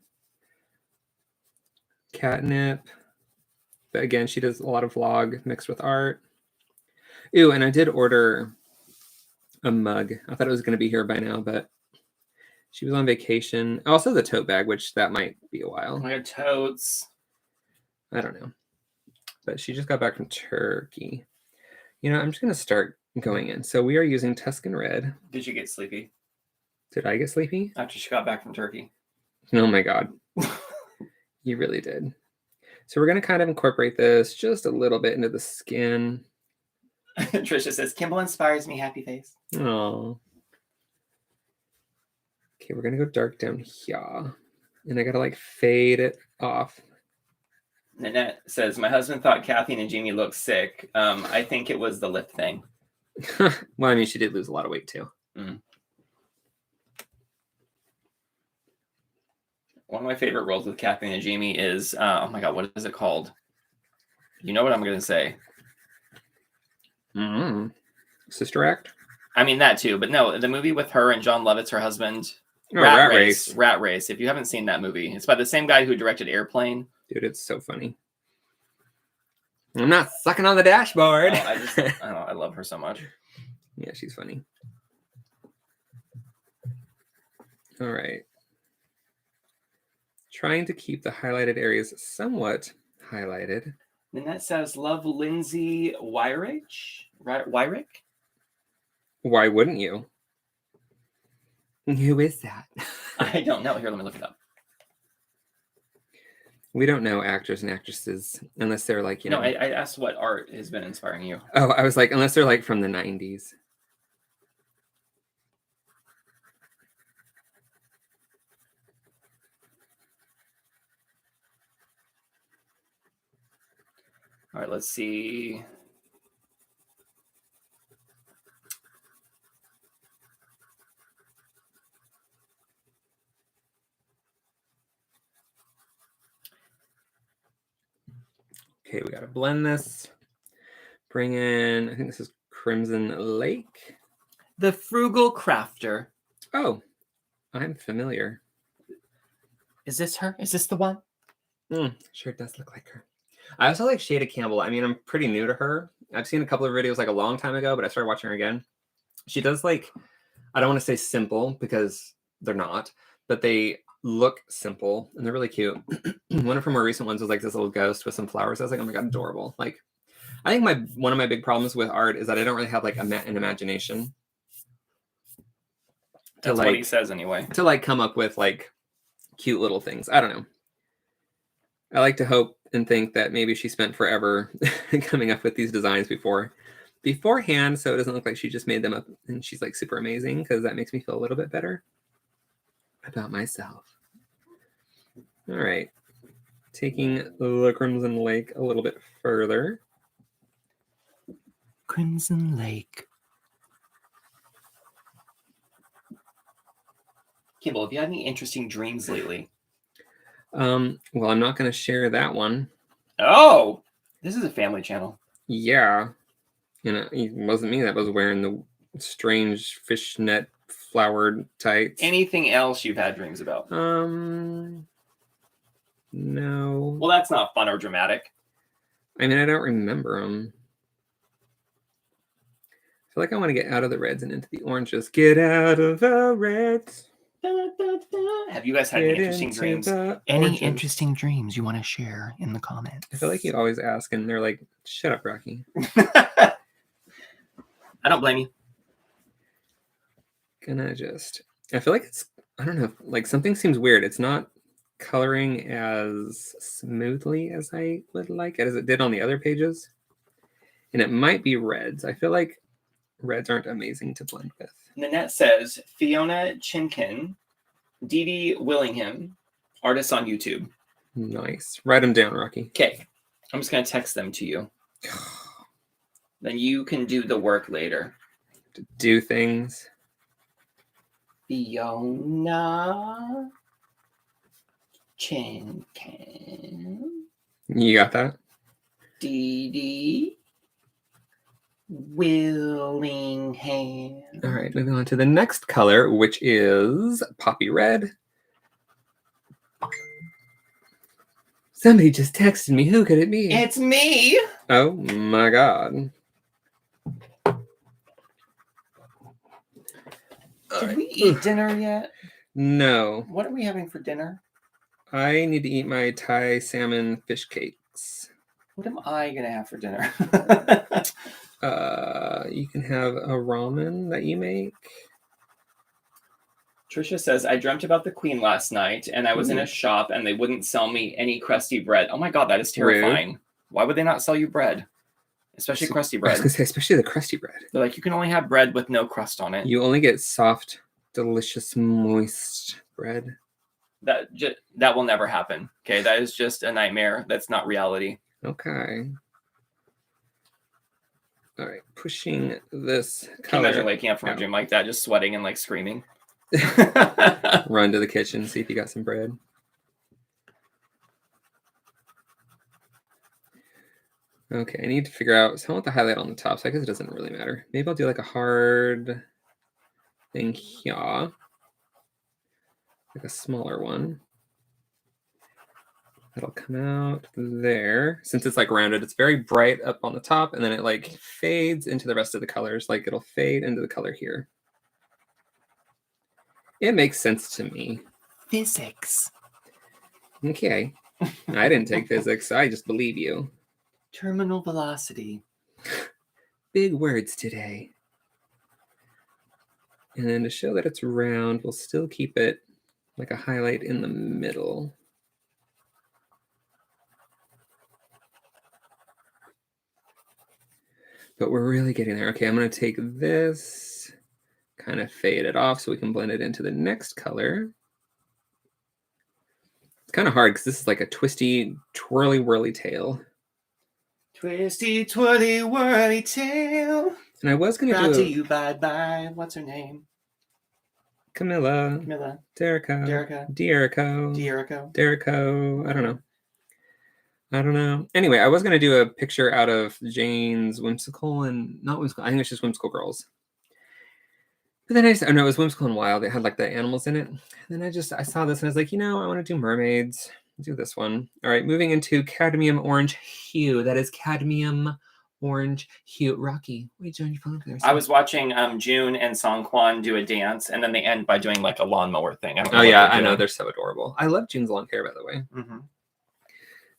S2: Catnip. But again, she does a lot of vlog mixed with art. Ooh, and I did order a mug. I thought it was going to be here by now, but she was on vacation. Also the tote bag, which that might be a while.
S1: My totes.
S2: I don't know. But she just got back from Turkey. You know, I'm just going to start going in. So we are using Tuscan Red.
S1: Did you get sleepy?
S2: Did I get sleepy?
S1: After she got back from Turkey.
S2: Oh my God. You really did. So we're going to kind of incorporate this just a little bit into the skin.
S1: Trisha says, Kimball inspires me, happy face.
S2: Oh. Okay, we're going to go dark down here. And I got to like fade it off.
S1: Nanette says, my husband thought Kathy and Jamie looked sick. I think it was the lip thing.
S2: Well, I mean, she did lose a lot of weight too.
S1: Mm. One of my favorite roles with Kathy and Jamie is, oh my God, what is it called? You know what I'm going to say.
S2: Mm-hmm. Sister Act?
S1: I mean, that too. But no, the movie with her and John Lovitz, her husband.
S2: Oh, Rat Race.
S1: Rat Race. If you haven't seen that movie, it's by the same guy who directed Airplane.
S2: Dude, it's so funny. I'm not sucking on the dashboard.
S1: I don't know. I love her so much.
S2: Yeah, she's funny. All right. Trying to keep the highlighted areas somewhat highlighted.
S1: Nanette says, love Lindsay Wyrick? Wyrick?
S2: Why wouldn't you? Who is that?
S1: I don't know. Here, let me look it up.
S2: We don't know actors and actresses unless they're like, you know.
S1: No, I asked what art has been inspiring you.
S2: Oh, I was like, unless they're like from the 90s.
S1: All right, let's see.
S2: Okay, we got to blend this. Bring in, I think this is Crimson Lake.
S1: The Frugal Crafter.
S2: Oh, I'm familiar.
S1: Is this her? Is this the one?
S2: Sure does look like her. I also like Shada Campbell. I mean, I'm pretty new to her. I've seen a couple of videos like a long time ago, but I started watching her again. She does like, I don't want to say simple because they're not, but they look simple and they're really cute. One of her more recent ones was like this little ghost with some flowers. I was like, oh my God, adorable. Like, I think one of my big problems with art is that I don't really have like an imagination.
S1: That's what he says anyway. To
S2: like come up with like cute little things. I don't know. I like to hope and think that maybe she spent forever coming up with these designs beforehand, so it doesn't look like she just made them up and she's like super amazing, because that makes me feel a little bit better about myself. All right, taking the Crimson Lake a little bit further.
S1: Crimson Lake. Kimball, have you had any interesting dreams lately?
S2: Well, I'm not going to share that one.
S1: Oh, this is a family channel.
S2: Yeah. And it wasn't me that was wearing the strange fishnet flowered tights.
S1: Anything else you've had dreams about?
S2: No.
S1: Well, that's not fun or dramatic.
S2: I mean, I don't remember them. I feel like I want to get out of the reds and into the oranges. Get out of the reds.
S1: Have you guys had any interesting dreams? Any
S2: oranges.
S1: interesting dreams you want to share in the comments?
S2: I feel like you always ask and they're like, shut up, Rocky.
S1: I don't blame you.
S2: I feel like I don't know, like something seems weird. It's not coloring as smoothly as I would like, as it did on the other pages. And it might be reds. I feel like reds aren't amazing to blend with.
S1: Nanette says, Fiona Chinkin, Dee Dee Willingham, artists on YouTube.
S2: Nice. Write them down, Rocky.
S1: Okay. I'm just going to text them to you. Then you can do the work later.
S2: To do things.
S1: Fiona Chinkin.
S2: You got that?
S1: Dee Dee Willingham.
S2: All right, moving on to the next color, which is Poppy Red. Somebody just texted me. Who could it be?
S1: It's me.
S2: Oh my God.
S1: Did we eat dinner yet?
S2: No.
S1: What are we having for dinner?
S2: I need to eat my Thai salmon fish cakes.
S1: What am I going to have for dinner?
S2: You can have a ramen that you make.
S1: Trisha says, I dreamt about the Queen last night, and I was in a shop, and they wouldn't sell me any crusty bread. Oh my God, that is terrifying. Rude. Why would they not sell you bread? Especially crusty bread.
S2: I was going to say, especially the crusty bread.
S1: They're like, you can only have bread with no crust on it.
S2: You only get soft, delicious, moist bread.
S1: That will never happen. Okay, that is just a nightmare. That's not reality.
S2: Okay. All right, pushing this color.
S1: Can you imagine waking up from a dream like that, just sweating and like screaming?
S2: Run to the kitchen, see if you got some bread. Okay, I need to figure out. So I want the highlight on the top, so I guess it doesn't really matter. Maybe I'll do like a hard thing here, like a smaller one. That'll come out there. Since it's like rounded, it's very bright up on the top, and then it like fades into the rest of the colors. Like it'll fade into the color here. It makes sense to me.
S1: Physics.
S2: Okay. I didn't take physics. I just believe you.
S1: Terminal velocity.
S2: Big words today. And then to show that it's round, we'll still keep it like a highlight in the middle. But we're really getting there. Okay, I'm going to take this, kind of fade it off so we can blend it into the next color. It's kind of hard because this is like a twisty, twirly, whirly tail.
S1: Twisty, twirly, whirly tail.
S2: And I was going to do
S1: Brought to you by, what's her name?
S2: Camilla. Derico. I don't know. Anyway, I was going to do a picture out of Jane's Whimsical and not Whimsical. I think it's just Whimsical Girls. But then it was Whimsical and Wild. It had like the animals in it. And then I saw this and I was like, I want to do mermaids. Do this one. All right, moving into cadmium orange hue. That is cadmium orange hue. Rocky, what are you doing your phone there?
S1: I was watching June and Songkwan do a dance, and then they end by doing like a lawnmower thing.
S2: I know. They're so adorable. I love June's long hair, by the way.
S1: Mm-hmm.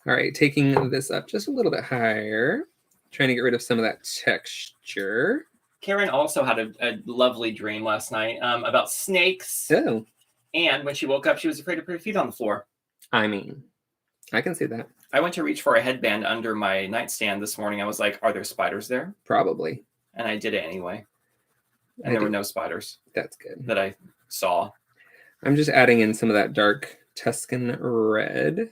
S2: All right, taking this up just a little bit higher. Trying to get rid of some of that texture.
S1: Karen also had a lovely dream last night about snakes.
S2: Oh.
S1: And when she woke up, she was afraid to put her feet on the floor.
S2: I mean, I can see that.
S1: I went to reach for a headband under my nightstand this morning. I was like, are there spiders there?
S2: Probably.
S1: And I did it anyway. And
S2: I
S1: there were
S2: do-
S1: no spiders
S2: That's good.
S1: that I saw.
S2: I'm just adding in some of that dark Tuscan red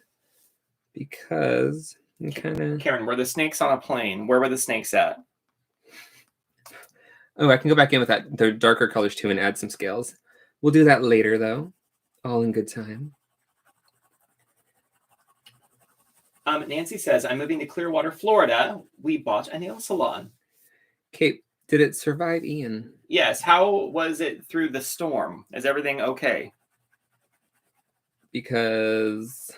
S2: because it kind of...
S1: Karen, were the snakes on a plane? Where were the snakes at?
S2: Oh, I can go back in with that the darker colors too and add some scales. We'll do that later though. All in good time.
S1: Nancy says, I'm moving to Clearwater, Florida. We bought a nail salon.
S2: Kate, did it survive Ian?
S1: Yes. How was it through the storm? Is everything okay?
S2: Because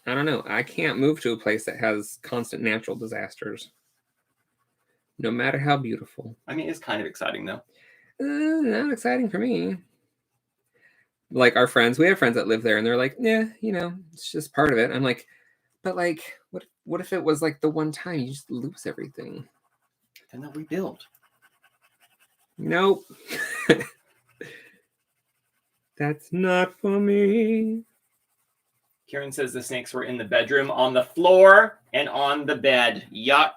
S2: I don't know. I can't move to a place that has constant natural disasters. No matter how beautiful.
S1: I mean, it's kind of exciting though.
S2: Not exciting for me. Like our friends, we have friends that live there and they're like, yeah, you know, it's just part of it. I'm like, but like, what if it was like the one time you just lose everything?
S1: Then they'll rebuild.
S2: Nope. That's not for me.
S1: Karen says the snakes were in the bedroom, on the floor, and on the bed. Yuck.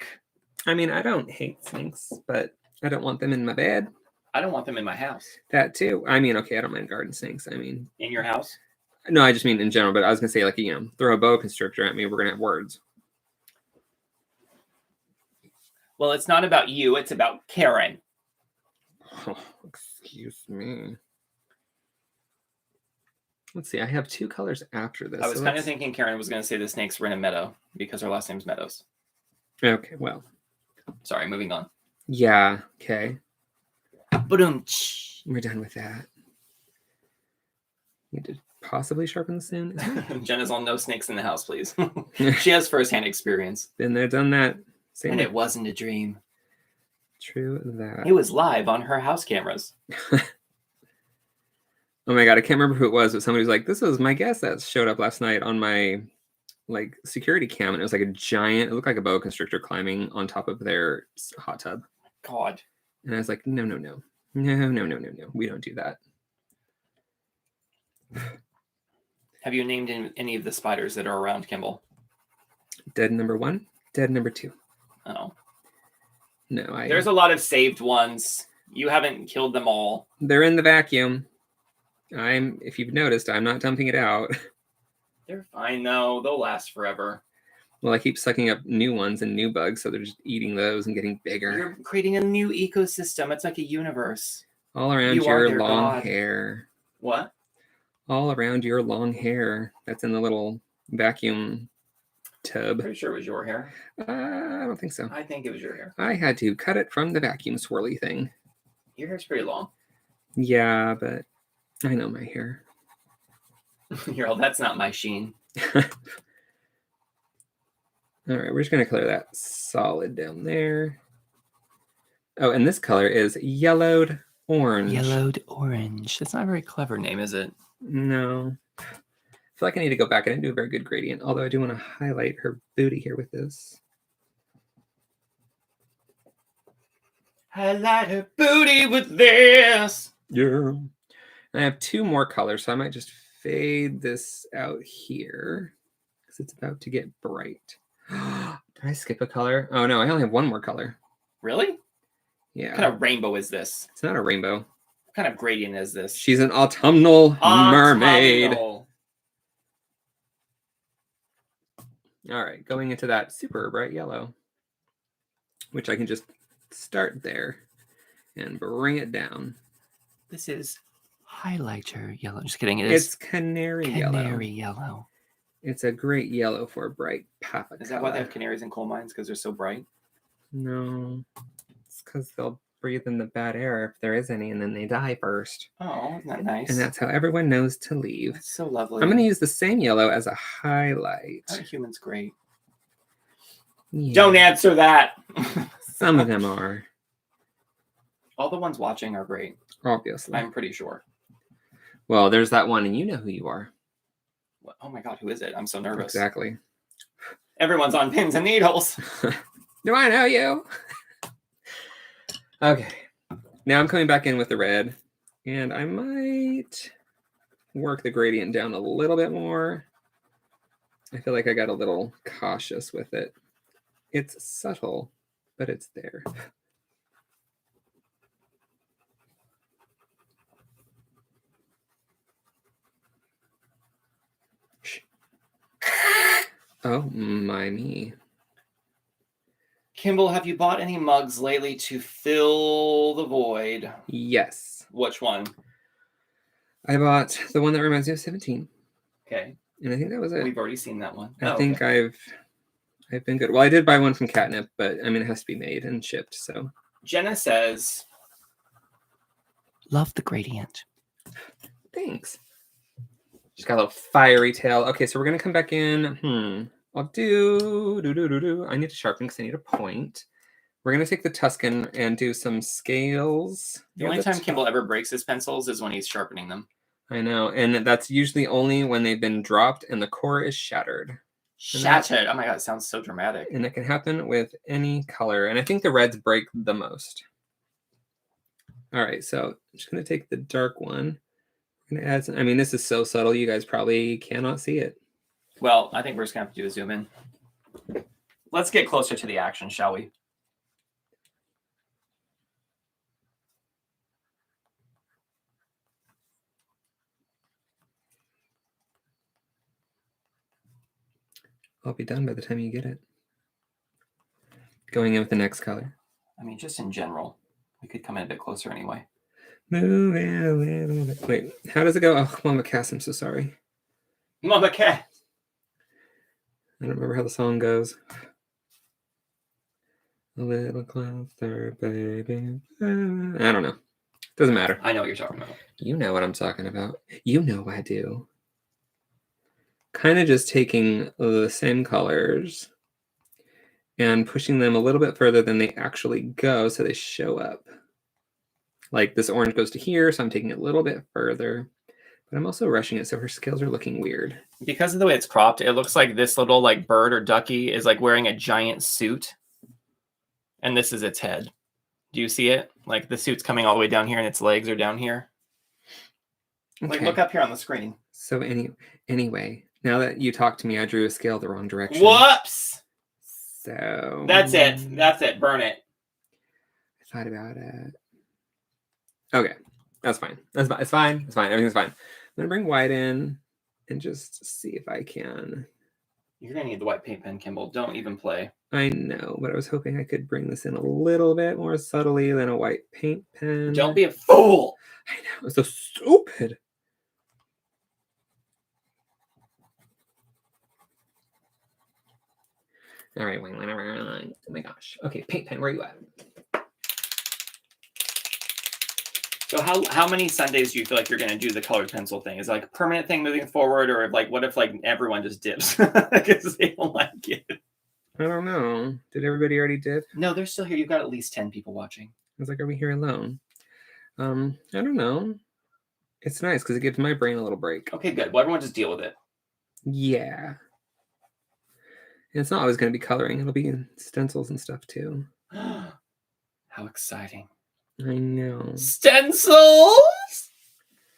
S2: I mean, I don't hate snakes, but I don't want them in my bed.
S1: I don't want them in my house.
S2: That too. I mean, okay, I don't mind garden snakes. I mean,
S1: In your house?
S2: no, I just mean in general, but I was going to say, like, you know, throw a boa constrictor at me, we're going to have words.
S1: Well, it's not about you. It's about Karen.
S2: Oh, excuse me. Let's see. I have two colors after this.
S1: I was
S2: so
S1: kind of
S2: let's-
S1: thinking Karen was going to say the snakes were in a meadow because her last name's Meadows.
S2: Okay, well.
S1: Sorry, moving on.
S2: Yeah, okay.
S1: Boom.
S2: We're done with that. Need to possibly sharpen this in.
S1: Jenna's on no snakes in the house, please. She has firsthand experience.
S2: Been there, done that. Same
S1: And
S2: with-
S1: it wasn't a dream.
S2: True that.
S1: It was live on her house cameras.
S2: Oh my god, I can't remember who it was, but somebody was like, "This was my guest that showed up last night on my like security cam," and it was like a giant. It looked like a boa constrictor climbing on top of their hot tub.
S1: God.
S2: And I was like, "No, we don't do that."
S1: Have you named any of the spiders that are around Kimball?
S2: Dead number 1, dead number 2.
S1: Oh.
S2: No,
S1: There's a lot of saved ones. You haven't killed them all.
S2: They're in the vacuum. If you've noticed, I'm not dumping it out.
S1: They're fine though. They'll last forever.
S2: Well, I keep sucking up new ones and new bugs, so they're just eating those and getting bigger.
S1: You're creating a new ecosystem. It's like a universe.
S2: All around
S1: You are
S2: your
S1: their
S2: long
S1: god.
S2: hair.
S1: What?
S2: All around your long hair. That's in the little vacuum tub.
S1: Pretty sure it was your hair.
S2: I don't think so.
S1: I think it was your hair.
S2: I had to cut it from the vacuum swirly thing.
S1: Your hair's pretty long.
S2: Yeah, but I know my hair.
S1: You're all, that's not my sheen.
S2: All right, we're just going to color that solid down there. Oh, and this color is yellowed orange.
S1: Yellowed orange. That's not a very clever name, is it?
S2: No. I feel like I need to go back. I didn't do a very good gradient, although I do want to highlight her booty here with this.
S1: Highlight her booty with this.
S2: Yeah. And I have 2 more colors, so I might just fade this out here because it's about to get bright. Did I skip a color? Oh no, I only have 1 more color.
S1: Really?
S2: Yeah.
S1: What kind of rainbow is this?
S2: It's not a rainbow.
S1: What kind of gradient is this?
S2: She's an autumnal mermaid.
S1: Autumnal.
S2: All right, going into that super bright yellow, which I can just start there and bring it down.
S1: This is highlighter yellow. Just kidding. It
S2: It's
S1: is
S2: canary yellow.
S1: canary yellow.
S2: It's a great yellow for a bright papa
S1: Is that why they
S2: color.
S1: have canaries in coal mines? Because they're so bright?
S2: No, it's because they'll breathe in the bad air if there is any, and then they die first.
S1: Oh, isn't that nice?
S2: And that's how everyone knows to leave.
S1: That's so lovely.
S2: I'm going to use the same yellow as a highlight.
S1: That human's great.
S2: Yeah,
S1: Don't answer that.
S2: Some of them are,
S1: All the ones watching are great.
S2: obviously.
S1: I'm pretty sure.
S2: Well, there's that one, and you know who you are.
S1: What? Oh my God, who is it? I'm so nervous.
S2: Exactly.
S1: Everyone's on pins and needles.
S2: Do I know you? Okay. Now I'm coming back in with the red, and I might work the gradient down a little bit more. I feel like I got a little cautious with it. It's subtle, but it's there. Oh, my me.
S1: Kimball, have you bought any mugs lately to fill the void?
S2: Yes.
S1: Which one?
S2: I bought the one that reminds me of 17.
S1: Okay.
S2: And I think that was it.
S1: We've already seen that one.
S2: I think I've been good. Well, I did buy one from Catnip, but I mean, it has to be made and shipped, so.
S1: Jenna says, love the gradient.
S2: Thanks. She's got a little fiery tail. Okay, so we're going to come back in. I'll do. I need to sharpen because I need a point. We're going to take the Tuscan and do some scales.
S1: The only time Kimball ever breaks his pencils is when he's sharpening them.
S2: I know, and that's usually only when they've been dropped and the core is shattered.
S1: Shattered. Oh my god, it sounds so dramatic.
S2: And it can happen with any color. And I think the reds break the most. All right, so I'm just going to take the dark one. I'm going to add some, I mean, this is so subtle, you guys probably cannot see it.
S1: Well, I think we're just going to have to do a zoom in. Let's get closer to the action, shall we?
S2: I'll be done by the time you get it. Going in with the next color.
S1: I mean, just in general. We could come in a bit closer anyway.
S2: Move in a little bit. Wait, how does it go? Oh, Mama Cass, I'm so sorry.
S1: Mama Cat.
S2: I don't remember how the song goes. A little closer, baby. I don't know. Doesn't matter.
S1: I know what you're talking about.
S2: You know what I'm talking about. You know I do. Kind of just taking the same colors and pushing them a little bit further than they actually go so they show up. Like this orange goes to here, so I'm taking it a little bit further. But I'm also rushing it, so her scales are looking weird.
S1: Because of the way it's cropped, it looks like this little like bird or ducky is like wearing a giant suit. And this is its head. Do you see it? Like the suit's coming all the way down here and its legs are down here.
S2: Okay.
S1: Like look up here on the screen.
S2: So anyway, now that you talked to me, I drew a scale the wrong direction.
S1: Whoops!
S2: So
S1: That's it. That's it. Burn it.
S2: I thought about it. Okay, that's fine. That's fine. It's fine. It's fine. Everything's fine. I'm gonna bring white in and just see if I can.
S1: You're gonna need the white paint pen, Kimball. Don't even play.
S2: I know, but I was hoping I could bring this in a little bit more subtly than a white paint pen.
S1: Don't be a fool.
S2: I know, it's so stupid. All right, wait, whatever. Oh my gosh. Okay, paint pen, where are you at?
S1: So how many Sundays do you feel like you're gonna do the colored pencil thing? Is it like a permanent thing moving forward, or like what if like everyone just dips because they don't like it?
S2: I don't know. Did everybody already dip?
S1: No, they're still here. You've got at least 10 people watching.
S2: I was like, are we here alone? I don't know. It's nice because it gives my brain a little break.
S1: Okay, good. Well, everyone just deal with it.
S2: Yeah. And it's not always going to be coloring. It'll be stencils and stuff too.
S1: How exciting.
S2: I know.
S1: Stencils!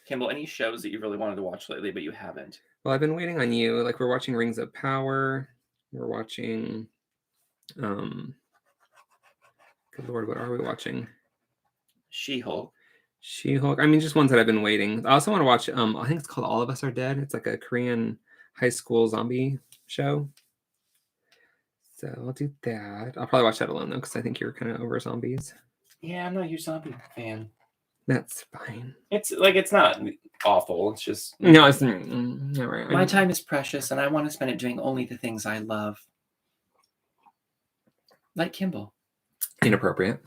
S1: Kimball, any shows that you really wanted to watch lately, but you haven't?
S2: Well, I've been waiting on you. Like, we're watching Rings of Power. We're watching... Good Lord, what are we watching?
S1: She-Hulk.
S2: She-Hulk. I mean, just ones that I've been waiting. I also want to watch, I think it's called All of Us Are Dead. It's like a Korean high school zombie show. So I'll do that. I'll probably watch that alone, though, because I think you're kind of over zombies.
S1: Yeah, I'm not a huge zombie fan.
S2: That's fine.
S1: It's like, it's not awful. It's just...
S2: No, it's not right.
S1: My time is precious, and I want to spend it doing only the things I love. Like Kimball.
S2: Inappropriate.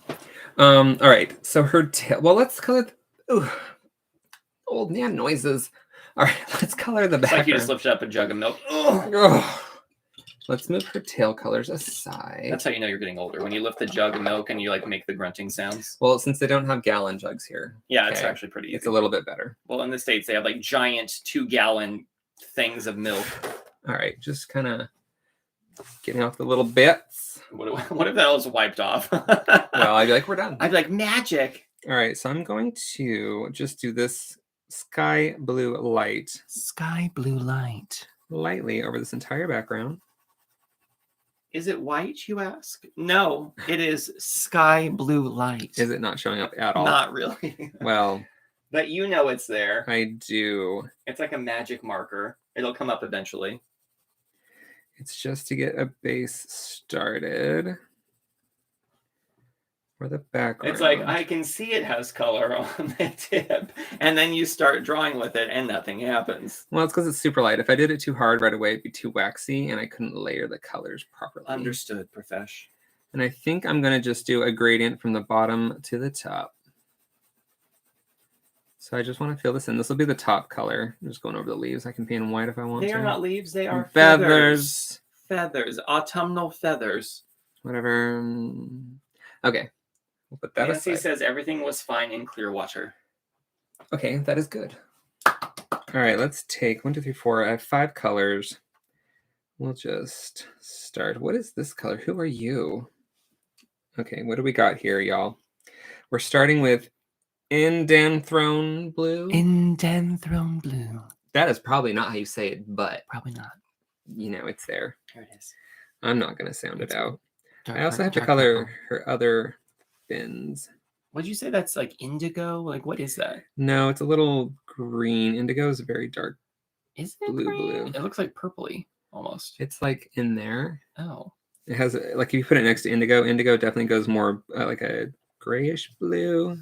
S2: All right. So her tail. Well, let's color. Old man noises. All right. Let's color the background.
S1: It's like you just lifted up a jug of milk.
S2: Let's move her tail colors aside.
S1: That's how you know you're getting older. When you lift the jug of milk and you like make the grunting sounds.
S2: Well, since they don't have gallon jugs here.
S1: Yeah, it's actually pretty easy.
S2: It's a little bit better.
S1: Well, in the States, they have like giant 2-gallon things of milk.
S2: All right. Just kind of getting off the little bits.
S1: What if that was wiped off?
S2: Well, I'd be like, we're done.
S1: I'd be like, magic.
S2: All right. So I'm going to just do this sky blue light.
S1: Sky blue light.
S2: lightly over this entire background.
S1: Is it white, you ask? No, it is sky blue light.
S2: Is it not showing up at all?
S1: Not really.
S2: Well,
S1: but you know it's there.
S2: I do.
S1: It's like a magic marker. It'll come up eventually.
S2: It's just to get a base started. For the background.
S1: It's like, I can see it has color on the tip. And then you start drawing with it and nothing happens.
S2: Well, it's because it's super light. If I did it too hard right away, it'd be too waxy and I couldn't layer the colors properly.
S1: Understood, Profesh.
S2: And I think I'm going to just do a gradient from the bottom to the top. So I just want to fill this in. This will be the top color. I'm just going over the leaves. I can paint them white if I want to.
S1: They are not leaves. They are
S2: feathers.
S1: Feathers. Autumnal feathers.
S2: Whatever. Okay. We'll put that
S1: Nancy
S2: aside.
S1: says everything was fine in clear water.
S2: Okay, that is good. All right, let's take 1, 2, 3, 4. I have 5 colors. We'll just start. What is this color? Who are you? Okay, what do we got here, y'all? We're starting with Indanthrone Blue.
S1: Indanthrone Blue.
S2: That is probably not how you say it, but
S1: Probably not.
S2: you know it's there.
S1: There it is.
S2: I'm not going to sound it out.
S1: Dark,
S2: I also have to
S1: dark
S2: color
S1: purple.
S2: her other fins.
S1: Would you say that's like indigo? Like, what is that?
S2: No, it's a little green. Indigo is a very dark.
S1: Is it
S2: Blue,
S1: green?
S2: blue.
S1: It looks like purpley almost.
S2: It's like in there.
S1: Oh.
S2: It has, like, if you put it next to indigo, indigo definitely goes more like a grayish blue.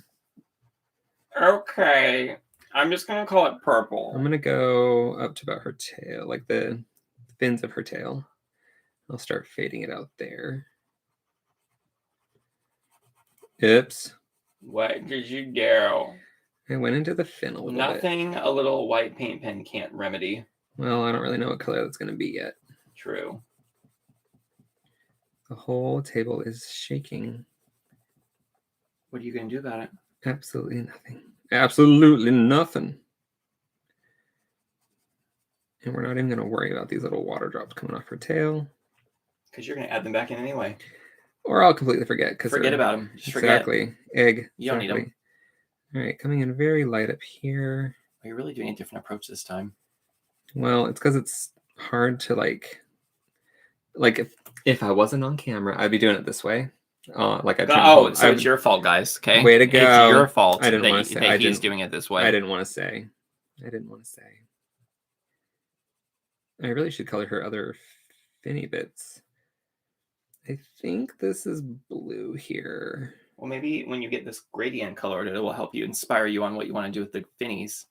S1: Okay. I'm just going to call it purple.
S2: I'm going to go up to about her tail, like the fins of her tail. I'll start fading it out there. Oops.
S1: What did you do?
S2: I went into the fin a little bit.
S1: Nothing a little white paint pen can't remedy.
S2: Well, I don't really know what color that's going to be yet.
S1: True.
S2: The whole table is shaking.
S1: What are you going to do about it?
S2: Absolutely nothing. Absolutely nothing. And we're not even going to worry about these little water drops coming off her tail.
S1: Because you're going to add them back in anyway.
S2: Or I'll completely forget.
S1: Forget about them. Just forget.
S2: Exactly. Egg.
S1: You don't need them.
S2: All right, coming in very light up here.
S1: Are you really doing a different approach this time?
S2: Well, it's because it's hard to like if I wasn't on camera, I'd be doing it this way. Like
S1: it's your fault, guys. Okay.
S2: Way to go.
S1: It's your fault.
S2: I didn't want to say.
S1: That he's doing it this way.
S2: I didn't want to say. I really should color her other finny bits. I think this is blue here.
S1: Well, maybe when you get this gradient colored, it will help you inspire you on what you want to do with the finnies.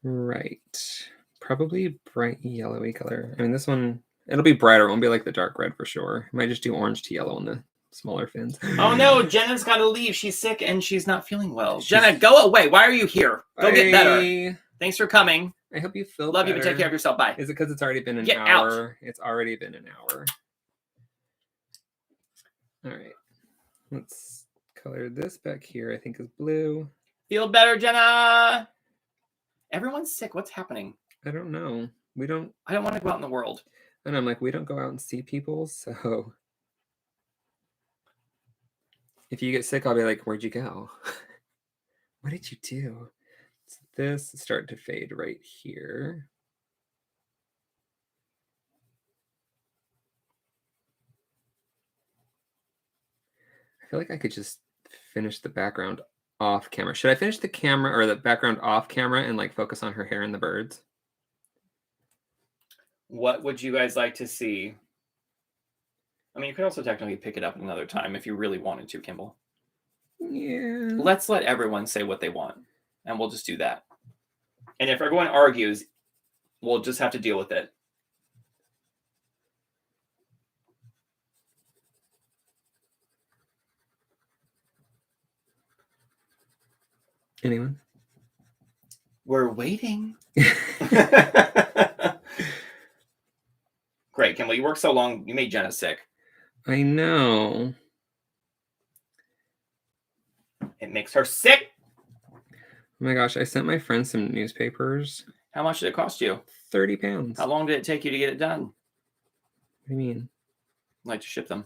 S2: Right. Probably bright yellowy color. I mean, this one, it'll be brighter. It won't be like the dark red for sure. I might just do orange to yellow on the smaller fins.
S1: Oh no, Jenna's got to leave. She's sick and she's not feeling well. Jenna, go away. Why are you here? Go get better. Thanks for coming.
S2: I hope you feel
S1: Love
S2: better.
S1: you, but take care of yourself. Bye.
S2: Is it because it's already been an
S1: Get
S2: hour?
S1: out.
S2: It's already been an hour. All right. Let's color this back here. I think is blue.
S1: Feel better, Jenna. Everyone's sick. What's happening?
S2: I don't know.
S1: I don't want to go out in the world.
S2: And I'm like, we don't go out and see people. So if you get sick, I'll be like, where'd you go? What did you do? So this is starting to fade right here. I feel like I could just finish the background off camera. Should I finish the camera or the background off camera and like focus on her hair and the birds?
S1: What would you guys like to see? I mean, you could also technically pick it up another time if you really wanted to, Kimball.
S2: Yeah.
S1: Let's let everyone say what they want, and we'll just do that. And if everyone argues, we'll just have to deal with it.
S2: Anyone?
S1: We're waiting. Great, Kimball. You worked so long. You made Jenna sick.
S2: I know.
S1: It makes her sick.
S2: Oh my gosh, I sent my friend some newspapers.
S1: How much did it cost you?
S2: 30 pounds.
S1: How long did it take you to get it done?
S2: What do you mean?
S1: Like to ship them?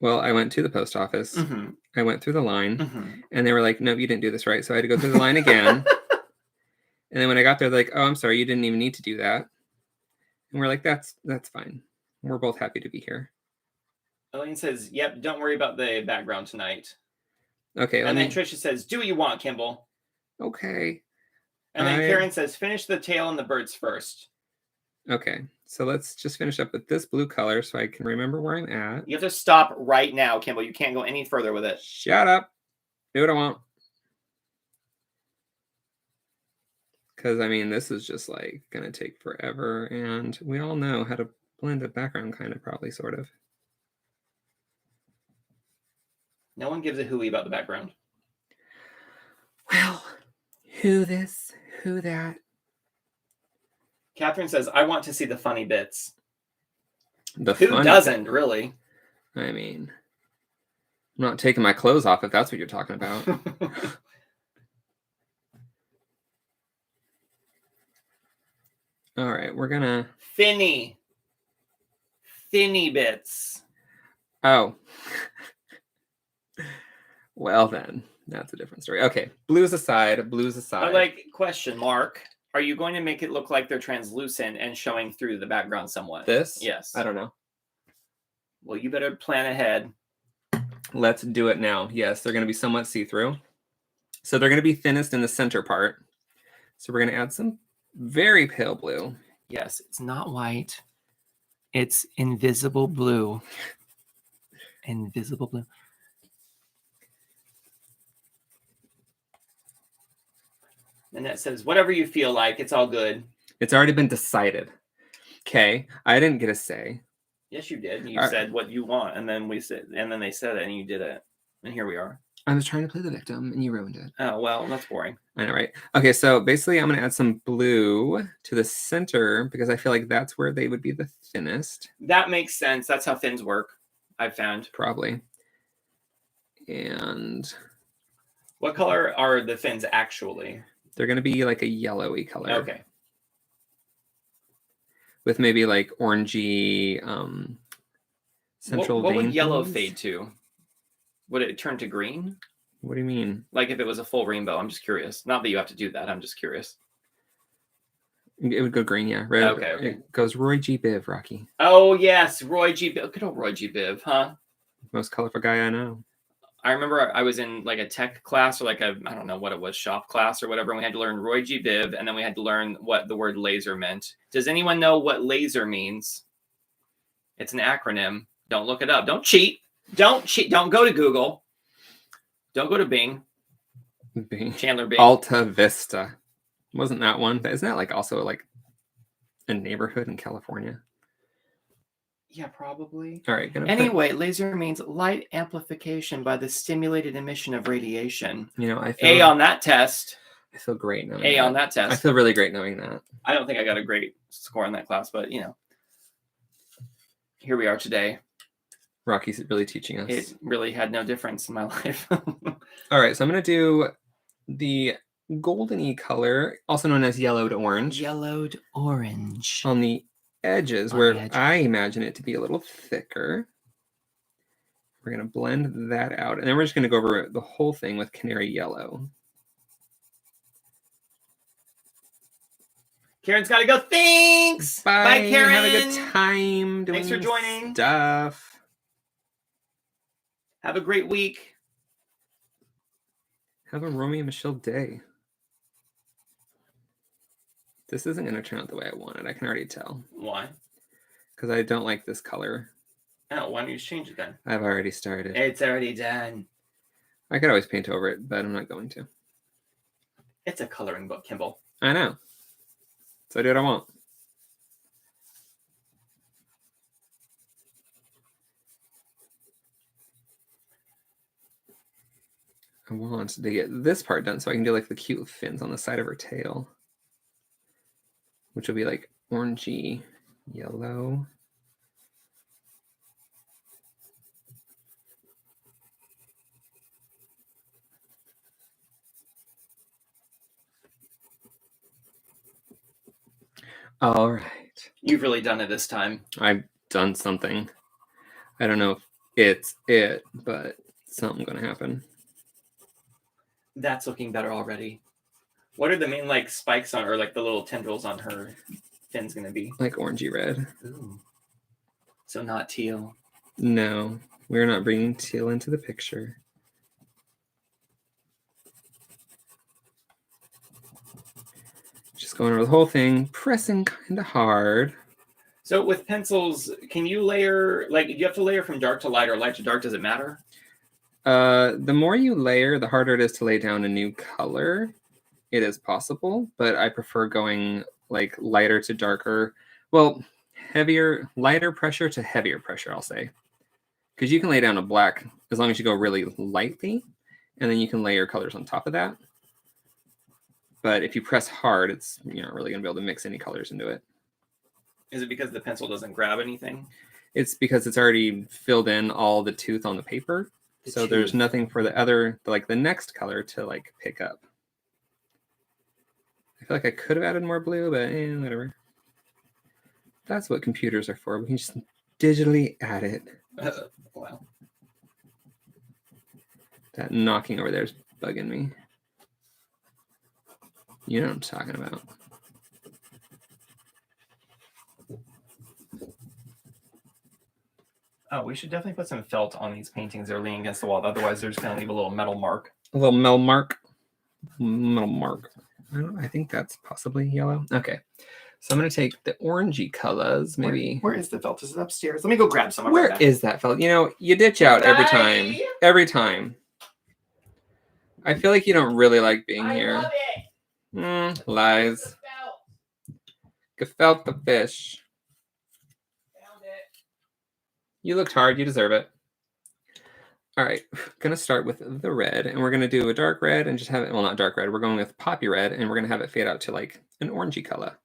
S2: Well, I went to the post office.
S1: Mm-hmm.
S2: I went through the line,
S1: Mm-hmm.
S2: and they were like, "No, you didn't do this right." So I had to go through the line again. And then when I got there, they're like, oh, I'm sorry, you didn't even need to do that. And we're like, that's fine. We're both happy to be here.
S1: Elaine says, yep, don't worry about the background tonight.
S2: Okay.
S1: And then Trisha says, do what you want, Kimball.
S2: Okay.
S1: And then Karen says, finish the tail and the birds first.
S2: Okay. So let's just finish up with this blue color so I can remember where I'm at.
S1: You have to stop right now, Kimball. You can't go any further with it.
S2: Shut up. Do what I want. Because, I mean, this is just, like, going to take forever. And we all know how to blend a background, kind of, probably, sort of.
S1: No one gives a hooey about the background.
S2: Well, who this, who that.
S1: Catherine says, I want to see the funny bits.
S2: Who
S1: doesn't, really?
S2: I mean, I'm not taking my clothes off if that's what you're talking about. All right, we're going to...
S1: Thinny bits.
S2: Oh. Well, then. That's a different story. Okay, blues aside.
S1: But, like, question mark. Are you going to make it look like they're translucent and showing through the background somewhat?
S2: This?
S1: Yes.
S2: I don't know.
S1: Well, you better plan ahead.
S2: Let's do it now. Yes, they're going to be somewhat see-through. So they're going to be thinnest in the center part. So we're going to add some very pale blue.
S1: Yes, it's not white. It's invisible blue. Invisible blue. And that says, whatever you feel like, it's all good.
S2: It's already been decided. Okay, I didn't get a say.
S1: Yes, you did. You said what you want, and then they said it, and you did it. And here we are.
S2: I was trying to play the victim, and you ruined it.
S1: Oh, well, that's boring.
S2: I know, right? Okay, so basically I'm going to add some blue to the center because I feel like that's where they would be the thinnest.
S1: That makes sense. That's how thins work, I've found.
S2: Probably. And...
S1: what color are the fins actually?
S2: They're going to be like a yellowy color.
S1: Okay.
S2: With maybe like orangey central
S1: What would
S2: vein
S1: yellow
S2: things.
S1: fade to? Would it turn to green?
S2: What do you mean?
S1: Like if it was a full rainbow? I'm just curious. Not that you have to do that. I'm just curious.
S2: It would go green, yeah. Right.
S1: Okay.
S2: It goes Roy G. Biv, Rocky.
S1: Oh, yes. Roy G. Biv. Good old Roy G. Biv, huh?
S2: Most colorful guy I know.
S1: I remember I was in like a tech class or like I don't know what it was, shop class or whatever. And we had to learn Roy G. Biv, and then we had to learn what the word laser meant. Does anyone know what laser means? It's an acronym. Don't look it up. Don't cheat. Don't cheat. Don't go to Google. Don't go to Bing. Chandler Bing.
S2: Alta Vista. Wasn't that one? Isn't that like also like a neighborhood in California?
S1: Yeah, probably.
S2: All right.
S1: Anyway, laser means light amplification by the stimulated emission of radiation.
S2: You know, I feel
S1: A on that test.
S2: I feel great knowing
S1: A
S2: that.
S1: on that test.
S2: I feel really great knowing that.
S1: I don't think I got a great score in that class, but you know, here we are today.
S2: Rocky's really teaching us.
S1: It really had no difference in my life.
S2: All right, so I'm going to do the goldeny color, also known as yellowed orange.
S1: Yellowed orange.
S2: On the edges, I imagine it to be a little thicker. We're going to blend that out. And then we're just going to go over the whole thing with canary yellow.
S1: Karen's got to go. Thanks.
S2: Bye,
S1: Karen.
S2: Have a good time doing
S1: Thanks for joining.
S2: stuff.
S1: Have a great week.
S2: Have a Romeo and Michelle day. This isn't going to turn out the way I wanted. I can already tell.
S1: Why?
S2: Because I don't like this color.
S1: Oh, why don't you just change it then?
S2: I've already started.
S1: It's already done.
S2: I could always paint over it, but I'm not going to.
S1: It's a coloring book, Kimball.
S2: I know. So I do what I want. I want to get this part done so I can do like the cute fins on the side of her tail, which will be like orangey yellow. All right.
S1: You've really done it this time.
S2: I've done something. I don't know if it's it, but something's going to happen.
S1: That's looking better already. What are the main like spikes on, or like the little tendrils on her fins going to be?
S2: Like orangey red.
S1: Ooh. So not teal.
S2: No, we're not bringing teal into the picture. Just going over the whole thing, pressing kind of hard.
S1: So with pencils, can you layer, like, do you have to layer from dark to light or light to dark? Does it matter?
S2: The more you layer, the harder it is to lay down a new color. It is possible, but I prefer going like lighter to darker. Well, lighter pressure to heavier pressure, I'll say. Because you can lay down a black as long as you go really lightly, and then you can layer colors on top of that. But if you press hard, you're not really going to be able to mix any colors into it.
S1: Is it because the pencil doesn't grab anything?
S2: It's because it's already filled in all the tooth on the paper. So there's nothing for the next color to like pick up. I feel like I could have added more blue, but whatever. That's what computers are for. We can just digitally add it.
S1: Wow.
S2: That knocking over there is bugging me. You know what I'm talking about.
S1: Oh, we should definitely put some felt on these paintings. They're leaning against the wall. Otherwise, they're just going to leave a little metal mark.
S2: A little metal mark. Metal mark. I think that's possibly yellow. Okay. So I'm going to take the orangey colors. Maybe.
S1: Where is the felt? Is it upstairs? Let me go grab some.
S2: Where is that felt? You know, you ditch out every time. Every time. I feel like you don't really like being here.
S1: I love it.
S2: Lies. Gefelt the fish.
S1: Found it.
S2: You looked hard. You deserve it. All right. Going to start with the red. And we're going to do a dark red and just have it. Well, not dark red. We're going with poppy red. And we're going to have it fade out to like an orangey color.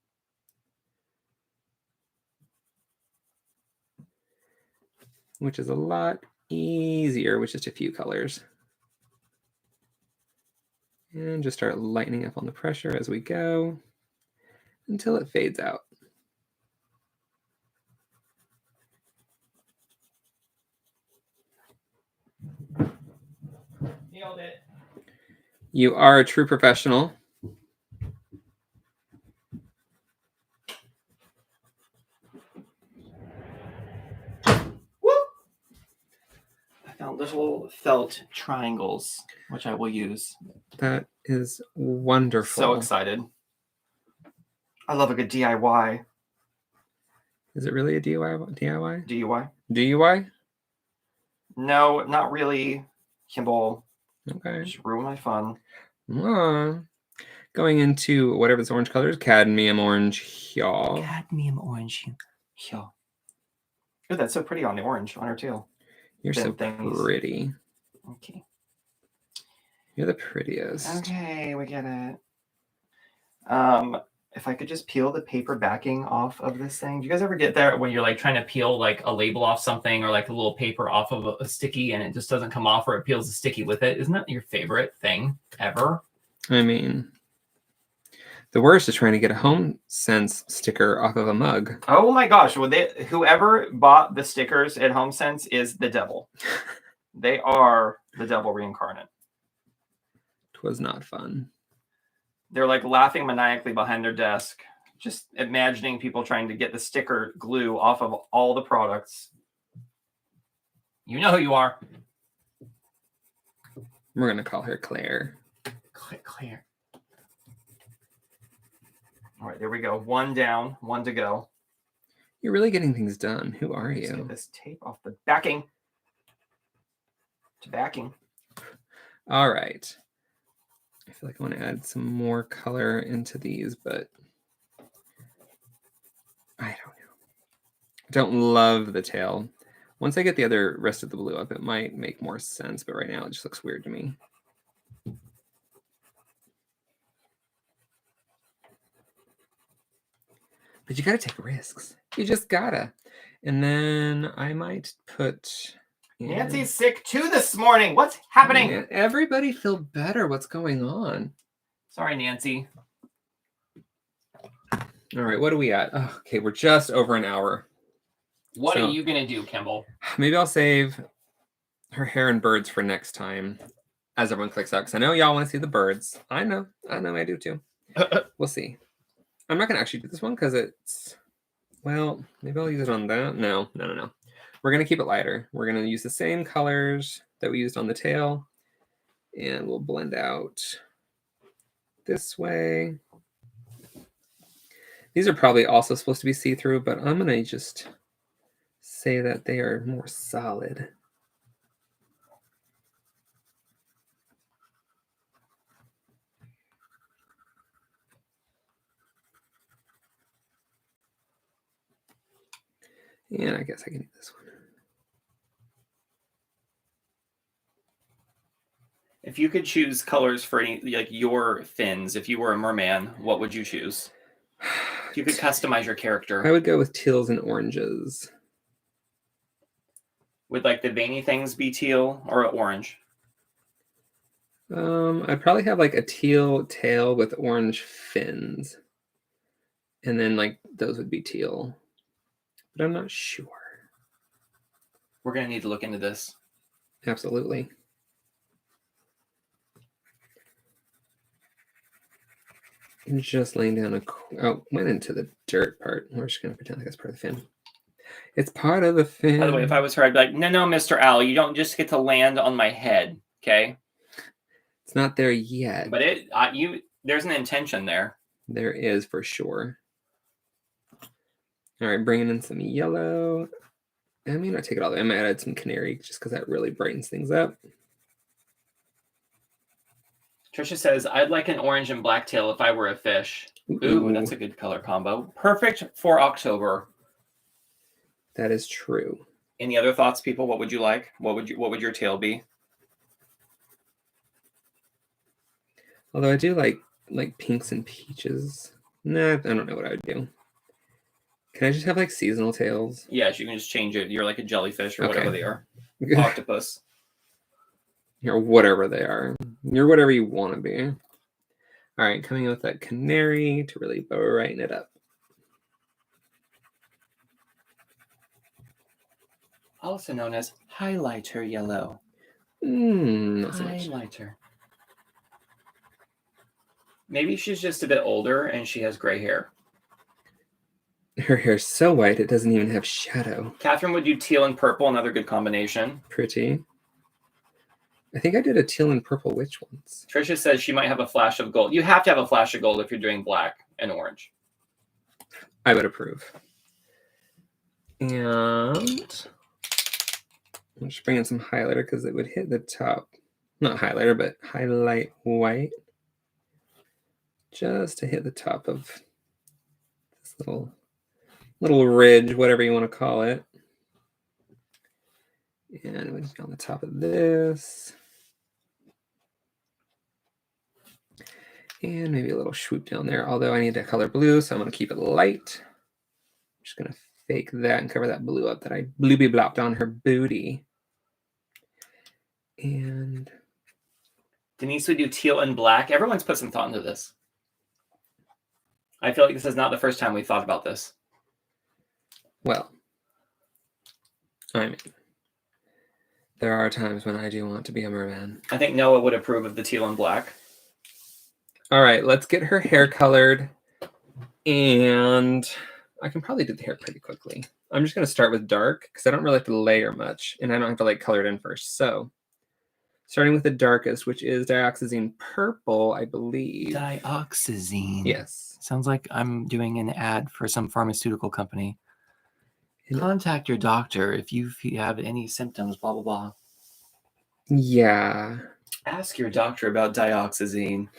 S2: Which is a lot easier with just a few colors. And just start lightening up on the pressure as we go until it fades out.
S1: Nailed it.
S2: You are a true professional.
S1: Found little felt triangles, which I will use.
S2: That is wonderful.
S1: So excited. I love a good DIY.
S2: Is it really a DIY?
S1: DIY?
S2: DIY?
S1: No, not really. Kimball.
S2: Okay.
S1: Just ruin my fun.
S2: Going into whatever this orange color is, cadmium orange here.
S1: Cadmium orange here. Oh, that's so pretty on the orange on her tail.
S2: You're so pretty.
S1: Okay.
S2: You're the prettiest.
S1: Okay, we get it. If I could just peel the paper backing off of this thing. Do you guys ever get there when you're like trying to peel like a label off something or like a little paper off of a sticky and it just doesn't come off or it peels the sticky with it? Isn't that your favorite thing ever?
S2: I mean, the worst is trying to get a Home Sense sticker off of a mug.
S1: Oh my gosh. Well, whoever bought the stickers at Home Sense is the devil. They are the devil reincarnate.
S2: It was not fun.
S1: They're like laughing maniacally behind their desk, just imagining people trying to get the sticker glue off of all the products. You know who you are.
S2: We're going to call her Claire.
S1: Claire. All right, there we go. One down, one to go.
S2: You're really getting things done. Who are you?
S1: Get this tape off the backing. To backing.
S2: All right. I feel like I want to add some more color into these, but I don't know. I don't love the tail. Once I get the rest of the blue up, it might make more sense, but right now it just looks weird to me. But you gotta take risks. You just gotta. And then I might put...
S1: Nancy's sick too this morning. What's happening?
S2: Man, everybody feel better. What's going on?
S1: Sorry, Nancy.
S2: All right, what are we at? Oh, okay, we're just over an hour.
S1: What are you going to do, Kimball?
S2: Maybe I'll save her hair and birds for next time. as everyone clicks out, because I know y'all want to see the birds. I know, I do too. We'll see. I'm not going to actually do this one because it's, well, maybe I'll use it on that. No. We're going to keep it lighter. We're going to use the same colors that we used on the tail, and we'll blend out this way. These are probably also supposed to be see-through, but I'm going to just say that they are more solid. And I guess I can do this one.
S1: If you could choose colors for any, like your fins, if you were a merman, what would you choose? If you could customize your character.
S2: I would go with teals and oranges.
S1: Would like the veiny things be teal or orange?
S2: I'd probably have like a teal tail with orange fins. And then like those would be teal. But I'm not sure.
S1: We're going to need to look into this.
S2: Absolutely. I'm just laying down went into the dirt part. We're just going to pretend like that's part of the fin. It's part of the fin.
S1: By the way, if I was her, I'd be like, no, Mr. Owl, you don't just get to land on my head, okay?
S2: It's not there yet.
S1: But there's an intention there.
S2: There is for sure. All right, bringing in some yellow. I may not take it all the way. I might add some canary just because that really brightens things up.
S1: Trisha says, I'd like an orange and black tail if I were a fish. Ooh, that's a good color combo. Perfect for October.
S2: That is true.
S1: Any other thoughts, people? What would you like? What would your tail be?
S2: Although I do like pinks and peaches. Nah, I don't know what I would do. Can I just have like seasonal tails?
S1: Yes, you can just change it. You're like a jellyfish or whatever they are. Octopus.
S2: Or whatever they are. You're whatever you want to be. All right, coming in with that canary to really brighten it up.
S1: Also known as highlighter yellow.
S2: Not so much.
S1: Highlighter. Maybe she's just a bit older and she has gray hair.
S2: Her hair's so white it doesn't even have shadow.
S1: Catherine would do teal and purple, another good combination.
S2: Pretty. I think I did a teal and purple witch once.
S1: Trisha says she might have a flash of gold. You have to have a flash of gold if you're doing black and orange.
S2: I would approve. And I'm just bringing some highlighter because it would hit the top. Not highlighter, but highlight white. Just to hit the top of this little ridge, whatever you want to call it. And we'll just go on the top of this. And maybe a little swoop down there, although I need a color blue, so I'm going to keep it light. I'm just going to fake that and cover that blue up that I blooby blopped on her booty. And
S1: Denise would do teal and black. Everyone's put some thought into this. I feel like this is not the first time we've thought about this.
S2: Well, I mean, there are times when I do want to be a merman.
S1: I think Noah would approve of the teal and black.
S2: All right, let's get her hair colored. And I can probably do the hair pretty quickly. I'm just going to start with dark because I don't really have to layer much. And I don't have to like color it in first. So starting with the darkest, which is dioxazine purple, I believe.
S1: Dioxazine.
S2: Yes.
S1: Sounds like I'm doing an ad for some pharmaceutical company. Contact your doctor if you have any symptoms, blah, blah, blah.
S2: Yeah.
S1: Ask your doctor about dioxazine.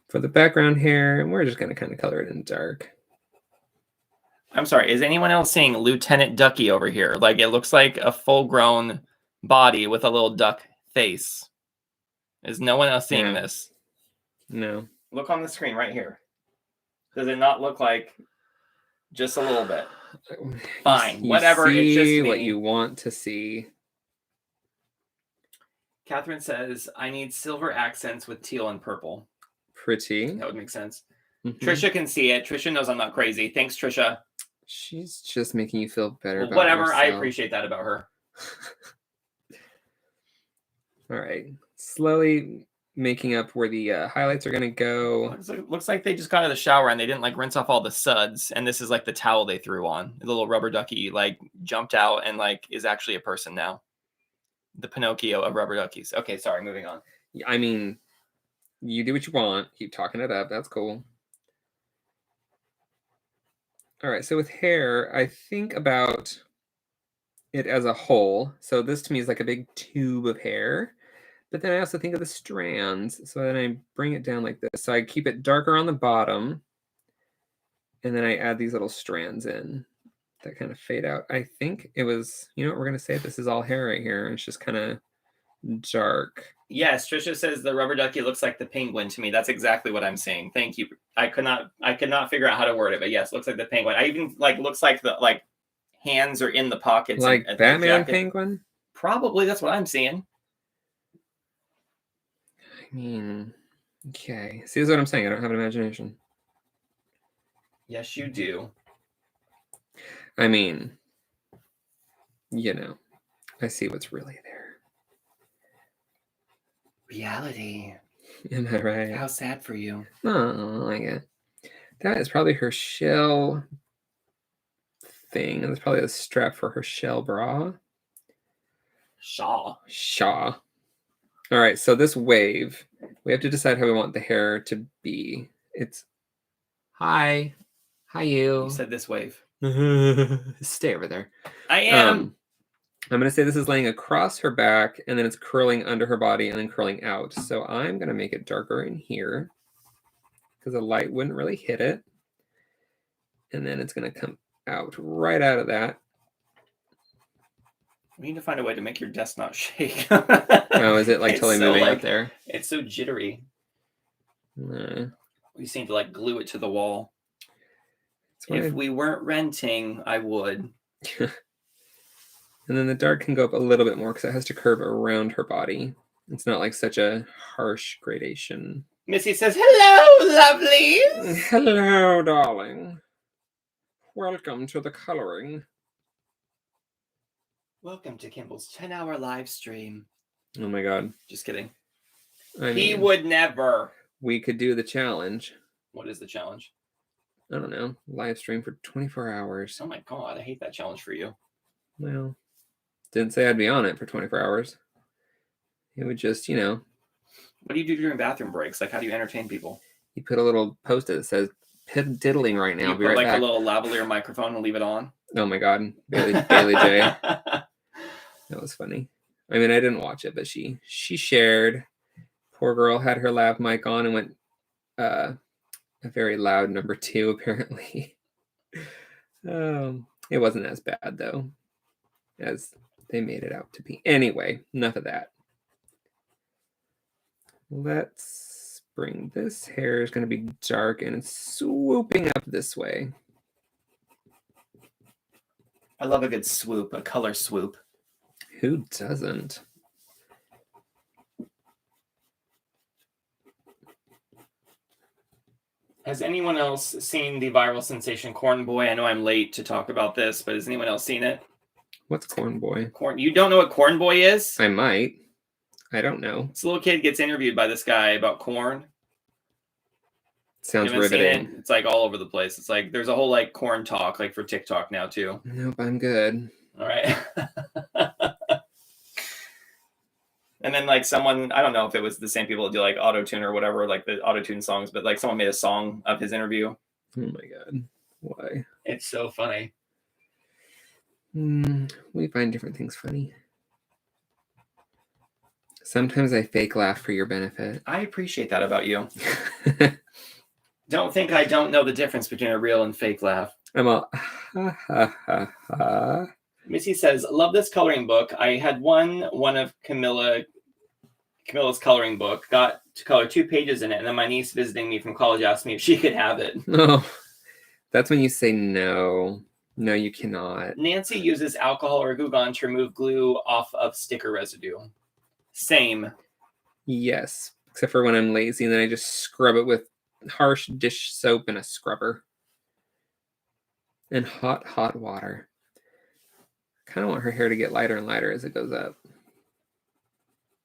S2: For the background hair, we're just going to kind of color it in dark.
S1: I'm sorry, is anyone else seeing Lieutenant Ducky over here? Like, it looks like a full-grown body with a little duck face. Is no one else seeing this?
S2: No.
S1: Look on the screen right here. Does it not look like just a little bit? Fine, whatever.
S2: See
S1: it's just me.
S2: What you want to see.
S1: Catherine says, I need silver accents with teal and purple.
S2: Pretty.
S1: That would make sense.
S2: Mm-hmm.
S1: Trisha can see it. Trisha knows I'm not crazy. Thanks, Trisha.
S2: She's just making you feel better
S1: Well,
S2: about
S1: whatever.
S2: yourself.
S1: I appreciate that about her.
S2: All right. Slowly making up where the highlights are going to go.
S1: Looks like they just got out of the shower and they didn't like rinse off all the suds. And this is like the towel they threw on. The little rubber ducky like jumped out and like is actually a person now. The Pinocchio of rubber duckies. Okay, sorry, moving on.
S2: I mean, you do what you want. Keep talking it up. That's cool. All right. So with hair, I think about it as a whole. So this to me is like a big tube of hair. But then I also think of the strands. So then I bring it down like this. So I keep it darker on the bottom. And then I add these little strands in that kind of fade out. I think it was, you know what we're going to say? This is all hair right here. It's just kind of dark.
S1: Yes, Trisha says the rubber ducky looks like the penguin to me. That's exactly what I'm saying. Thank you. I could not figure out how to word it, but yes, looks like the penguin. I even like looks like the like hands are in the pockets.
S2: Like
S1: and
S2: Batman penguin?
S1: Probably that's what I'm seeing.
S2: I mean, okay. See, this is what I'm saying. I don't have an imagination.
S1: Yes, you do.
S2: I mean, you know, I see what's really there.
S1: Reality.
S2: Am I right?
S1: How sad for you.
S2: Oh, I get. That is probably her shell thing. That's probably the strap for her shell bra.
S1: Shaw.
S2: All right, so this wave, we have to decide how we want the hair to be. It's hi you.
S1: You said this wave.
S2: Stay over there.
S1: I am.
S2: I'm going to say this is laying across her back, and then it's curling under her body and then curling out. So I'm going to make it darker in here because the light wouldn't really hit it. And then it's going to come out right out of that.
S1: We need to find a way to make your desk not shake.
S2: Oh, is it like totally moving up there?
S1: It's so jittery. We seem to like glue it to the wall. If we weren't renting, I would.
S2: And then the dark can go up a little bit more because it has to curve around her body. It's not like such a harsh gradation.
S1: Missy says, hello, lovelies.
S2: Hello, darling. Welcome to the coloring.
S1: Welcome to Kimball's 10-hour live stream.
S2: Oh my God.
S1: Just kidding.
S2: He
S1: would never.
S2: We could do the challenge.
S1: What is the challenge?
S2: I don't know. Live stream for 24 hours.
S1: Oh my God, I hate that challenge for you.
S2: Well, didn't say I'd be on it for 24 hours. It would just, you know.
S1: What do you do during bathroom breaks? Like, how do you entertain people?
S2: You put a little post-it that says, diddling right now.
S1: You put like a little lavalier microphone and leave it on?
S2: Oh my God. Bailey J. That was funny. I mean, I didn't watch it, but she shared. Poor girl had her lav mic on and went a very loud number 2, apparently. It wasn't as bad, though, as they made it out to be. Anyway, enough of that. Let's bring this hair. Is going to be dark and it's swooping up this way.
S1: I love a good swoop, a color swoop.
S2: Who doesn't?
S1: Has anyone else seen the viral sensation Corn Boy? I know I'm late to talk about this, but has anyone else seen it?
S2: What's Corn Boy?
S1: You don't know what Corn Boy is?
S2: I might. I don't know.
S1: This little kid gets interviewed by this guy about corn.
S2: Sounds riveting.
S1: It's like all over the place. It's like there's a whole like corn talk like for TikTok now too.
S2: Nope, I'm good.
S1: All right. And then like someone, I don't know if it was the same people that do like auto-tune or whatever, like the auto-tune songs, but like someone made a song of his interview.
S2: Oh my God. Why?
S1: It's so funny.
S2: We find different things funny. Sometimes I fake laugh for your benefit.
S1: I appreciate that about you. Don't think I don't know the difference between a real and fake laugh.
S2: I'm all, ha, ha, ha, ha.
S1: Missy says, love this coloring book. I had one of Camilla's coloring book, got to color 2 pages in it, and then my niece visiting me from college asked me if she could have it.
S2: No, that's when you say no. No, you cannot.
S1: Nancy uses alcohol or Goo Gone to remove glue off of sticker residue. Same.
S2: Yes, except for when I'm lazy, and then I just scrub it with harsh dish soap and a scrubber. and hot, hot water. Kind of want her hair to get lighter and lighter as it goes up.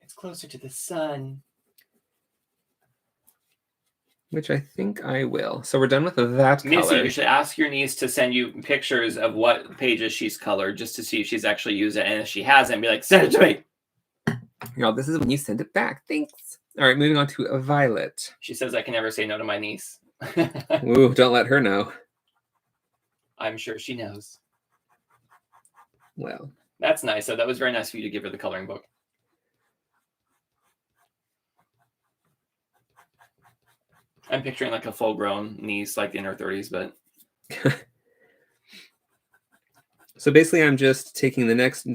S1: It's closer to the sun.
S2: Which I think I will. So we're done with that
S1: Missy,
S2: color.
S1: you should ask your niece to send you pictures of what pages she's colored just to see if she's actually used it. And if she hasn't, be like, send it to me.
S2: No, this is when you send it back. Thanks. All right, moving on to a violet.
S1: She says I can never say no to my niece.
S2: Ooh, don't let her know.
S1: I'm sure she knows.
S2: Well,
S1: that's nice. So that was very nice of you to give her the coloring book. I'm picturing like a full-grown niece, like in her 30s, but...
S2: So basically, I'm just taking the next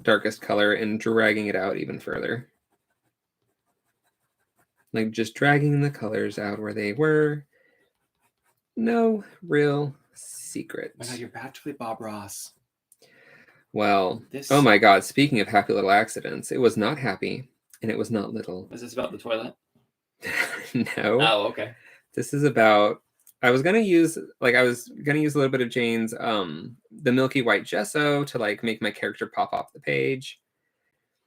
S2: darkest color and dragging it out even further. Like just dragging the colors out where they were. No real secret.
S1: Oh my God, you're practically Bob Ross.
S2: Well, oh my God, speaking of happy little accidents, it was not happy and it was not little.
S1: Is this about the toilet?
S2: No.
S1: Oh, okay.
S2: This is about, I was gonna use a little bit of Jane's the milky white gesso to like make my character pop off the page.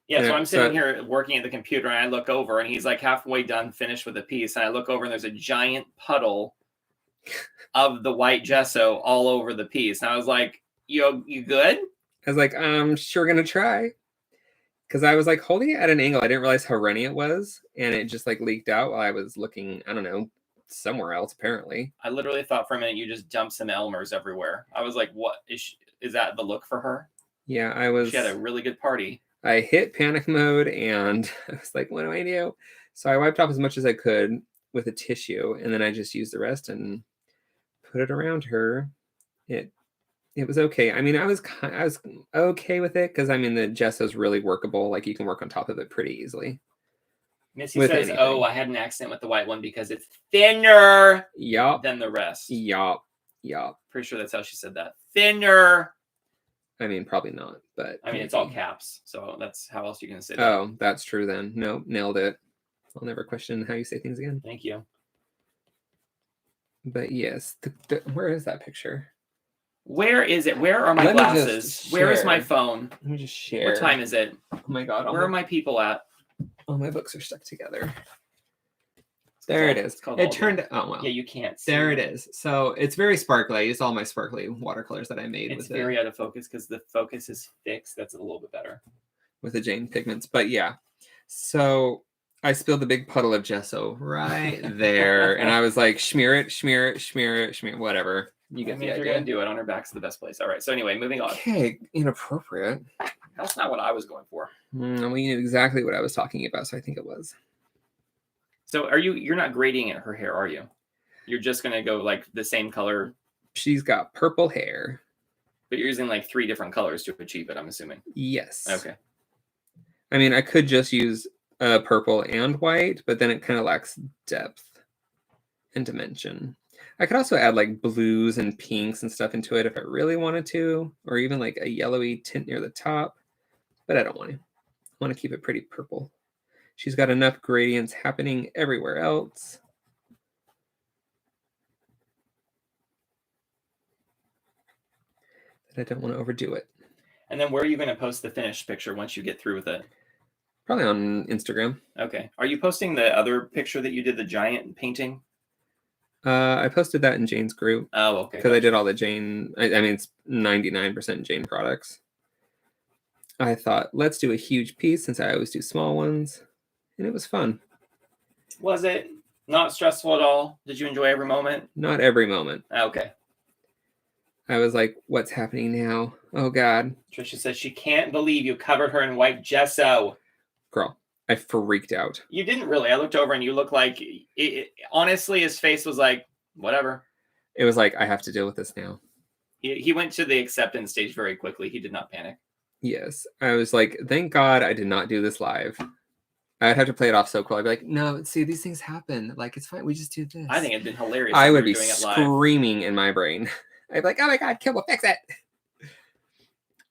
S1: Yeah, so I'm sitting here working at the computer and I look over and he's like halfway done, finished with a piece, and I look over and there's a giant puddle of the white gesso all over the piece. And I was like, you good?
S2: I was like, I'm sure gonna try. Because I was like holding it at an angle. I didn't realize how runny it was. And it just like leaked out while I was looking, I don't know, somewhere else apparently.
S1: I literally thought for a minute you just dumped some Elmers everywhere. I was like, what? Is that the look for her?
S2: Yeah,
S1: She had a really good party.
S2: I hit panic mode and I was like, what do I do? So I wiped off as much as I could with a tissue. And then I just used the rest and put it around her. It was okay. I mean, I was okay with it because I mean the gesso is really workable. Like you can work on top of it pretty easily.
S1: Missy says, anything. "Oh, I had an accident with the white one because it's thinner than the rest."
S2: Yup.
S1: Pretty sure that's how she said that. Thinner.
S2: I mean, probably not, but
S1: I mean, it's all caps, so that's how else you can say that.
S2: Oh, that's true then. Nope, nailed it. I'll never question how you say things again.
S1: Thank you.
S2: But yes, where is that picture?
S1: Where is it? Where are my glasses? Where is my phone?
S2: Let me just share.
S1: What time is it?
S2: Oh my God.
S1: Where are my people at?
S2: All my books are stuck together. There it is. It turned out, oh well.
S1: Yeah, you can't see.
S2: There it is. So it's very sparkly. I used all my sparkly watercolors that I made.
S1: It's very out of focus because the focus is fixed. That's a little bit better.
S2: With the Jane pigments. But yeah. So I spilled the big puddle of gesso right there. And I was like, smear it, whatever. You get the idea.
S1: If you're going to do it, on her back's the best place. All right. So anyway, moving on.
S2: Okay. Inappropriate.
S1: That's not what I was going for.
S2: We knew exactly what I was talking about. So I think it was.
S1: So you're not grading her hair, are you? You're just going to go like the same color.
S2: She's got purple hair.
S1: But you're using like 3 different colors to achieve it, I'm assuming.
S2: Yes.
S1: Okay.
S2: I mean, I could just use purple and white, but then it kind of lacks depth and dimension. I could also add like blues and pinks and stuff into it if I really wanted to, or even like a yellowy tint near the top, but I don't want to. I want to keep it pretty purple. She's got enough gradients happening everywhere else. That I don't want to overdo it.
S1: And then where are you going to post the finished picture once you get through with it?
S2: Probably on Instagram.
S1: Okay. Are you posting the other picture that you did, the giant painting?
S2: I posted that in Jane's group.
S1: Oh, okay.
S2: Because I did all the Jane, I mean, it's 99% Jane products. I thought, let's do a huge piece since I always do small ones. And it was fun.
S1: Was it not stressful at all? Did you enjoy every moment?
S2: Not every moment.
S1: Okay.
S2: I was like, what's happening now? Oh, God.
S1: Trisha says she can't believe you covered her in white gesso.
S2: Girl, I freaked out.
S1: You didn't really. I looked over and you looked like, honestly, his face was like, whatever.
S2: It was like, I have to deal with this now.
S1: He went to the acceptance stage very quickly. He did not panic.
S2: Yes. I was like, thank God I did not do this live. I'd have to play it off so cool. I'd be like, no, see, these things happen. Like, it's fine. We just do this.
S1: I think it'd been hilarious.
S2: I would be screaming in my brain. I'd be like, oh my God, Kimball, fix it.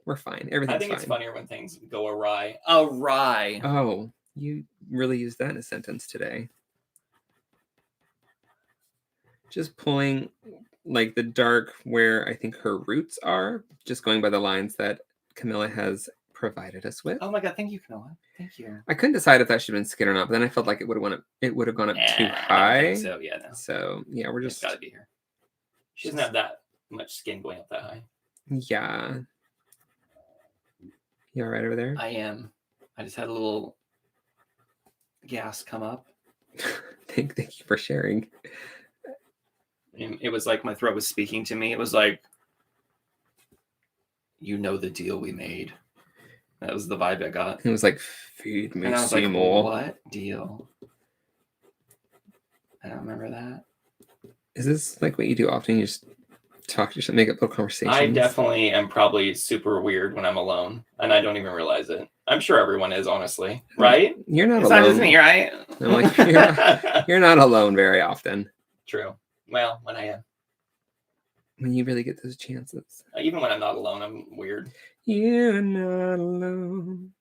S2: We're fine. Everything's fine.
S1: I think it's funnier when things go awry. Awry.
S2: Oh, you really used that in a sentence today. Just pulling like the dark where I think her roots are, just going by the lines that Camilla has provided us with.
S1: Oh my god, thank you, Camilla. Thank you.
S2: I couldn't decide if that should have been skin or not, but then I felt like it would have gone up too
S1: I
S2: high.
S1: don't think so, yeah, no.
S2: So yeah, we're
S1: It's
S2: just
S1: gotta be here. She doesn't have that much skin going up that high.
S2: yeah. You all right over there?
S1: I am. I just had a little gas come up.
S2: Thank you for sharing.
S1: And it was like my throat was speaking to me. It was like, you know the deal we made. That was the vibe I got.
S2: It was like, feed me
S1: And I was
S2: some
S1: like,
S2: more.
S1: what deal? I don't remember that.
S2: Is this like what you do often? You just talk to yourself, make up little conversations?
S1: I definitely am probably super weird when I'm alone, and I don't even realize it. I'm sure everyone is, honestly. Right?
S2: You're not
S1: It's
S2: alone.
S1: not just me, right?
S2: I'm like, you're not alone very often.
S1: True. Well, when I am.
S2: When you really get those chances.
S1: Even when I'm not alone, I'm weird.
S2: You're not alone,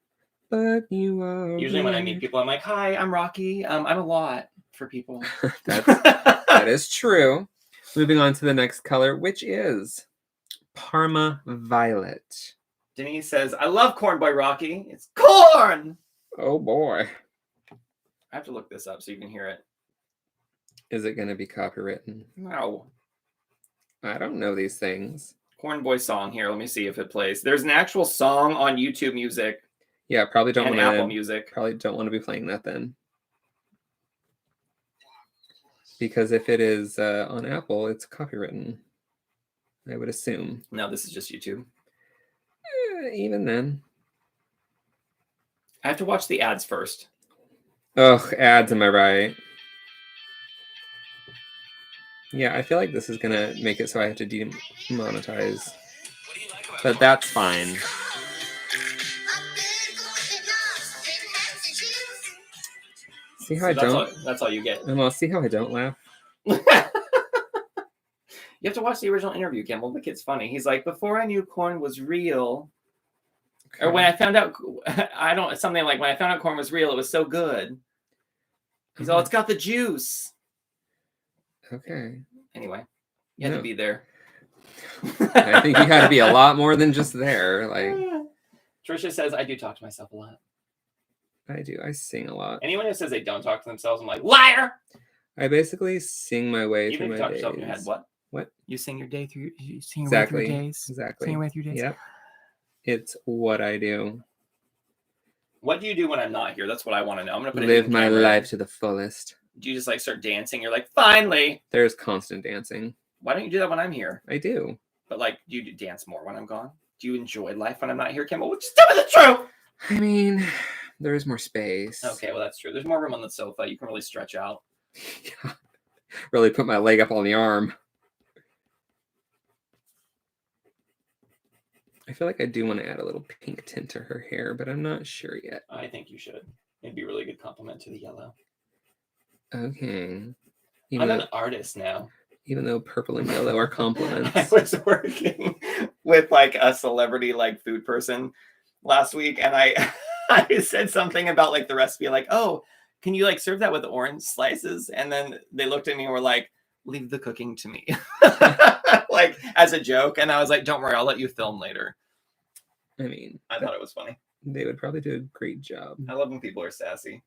S2: but you are.
S1: Usually when I meet people, I'm like, hi, I'm Rocky. I'm a lot for people.
S2: That is true. Moving on to the next color, which is Parma Violet.
S1: Denise says, I love Corn Boy Rocky. It's corn!
S2: Oh boy.
S1: I have to look this up so you can hear it.
S2: Is it going to be copywritten?
S1: No.
S2: I don't know these things.
S1: Corn Boy song here. Let me see if it plays. There's an actual song on YouTube Music.
S2: Yeah, probably don't
S1: and
S2: want
S1: Apple
S2: to.
S1: Music.
S2: Probably don't want to be playing that then. Because if it is on Apple, it's copywritten. I would assume.
S1: No, this is just YouTube.
S2: Even then.
S1: I have to watch the ads first.
S2: Ugh, ads, am I right? Yeah, I feel like this is going to make it so I have to demonetize. But that's fine. See how
S1: So that's all you get.
S2: Well, see how I don't laugh?
S1: You have to watch the original interview, Campbell. The kid's funny. He's like, before I knew corn was real, or when I found out, something like when I found out corn was real, it was so good. He's all, it's got the juice.
S2: Okay.
S1: Anyway, you had to be there.
S2: I think you had to be a lot more than just there. Like
S1: Trisha says, I do talk to myself a lot.
S2: I do. I sing a lot.
S1: Anyone who says they don't talk to themselves, I'm like, liar!
S2: I basically sing my way
S1: Even
S2: through
S1: if you
S2: my
S1: talk to
S2: days.
S1: yourself in your head, what?
S2: What?
S1: You sing your day through. You sing your
S2: Exactly.
S1: way through your days.
S2: Exactly.
S1: Sing your way through your days.
S2: Yep. It's what I do.
S1: What do you do when I'm not here? That's what I want to know. I'm gonna put it
S2: Live
S1: in
S2: my
S1: camera.
S2: life to the fullest.
S1: Do you just like start dancing? You're like, finally.
S2: There's constant dancing.
S1: Why don't you do that when I'm here?
S2: I do.
S1: But like, do you dance more when I'm gone? Do you enjoy life when I'm not here, Kimball? Just tell me the truth.
S2: I mean, there is more space.
S1: Okay, well that's true. There's more room on the sofa. You can really stretch out.
S2: Yeah. Really put my leg up on the arm. I feel like I do want to add a little pink tint to her hair, but I'm not sure yet.
S1: I think you should. It'd be a really good compliment to the yellow.
S2: Okay.
S1: I'm an artist now.
S2: Even though purple and yellow are compliments.
S1: I was working with like a celebrity like food person last week, and I said something about like the recipe, like, oh, can you like serve that with orange slices? And then they looked at me and were like, leave the cooking to me. Like as a joke. And I was like, don't worry, I'll let you film later.
S2: I mean,
S1: I thought it was funny.
S2: They would probably do a great job.
S1: I love when people are sassy.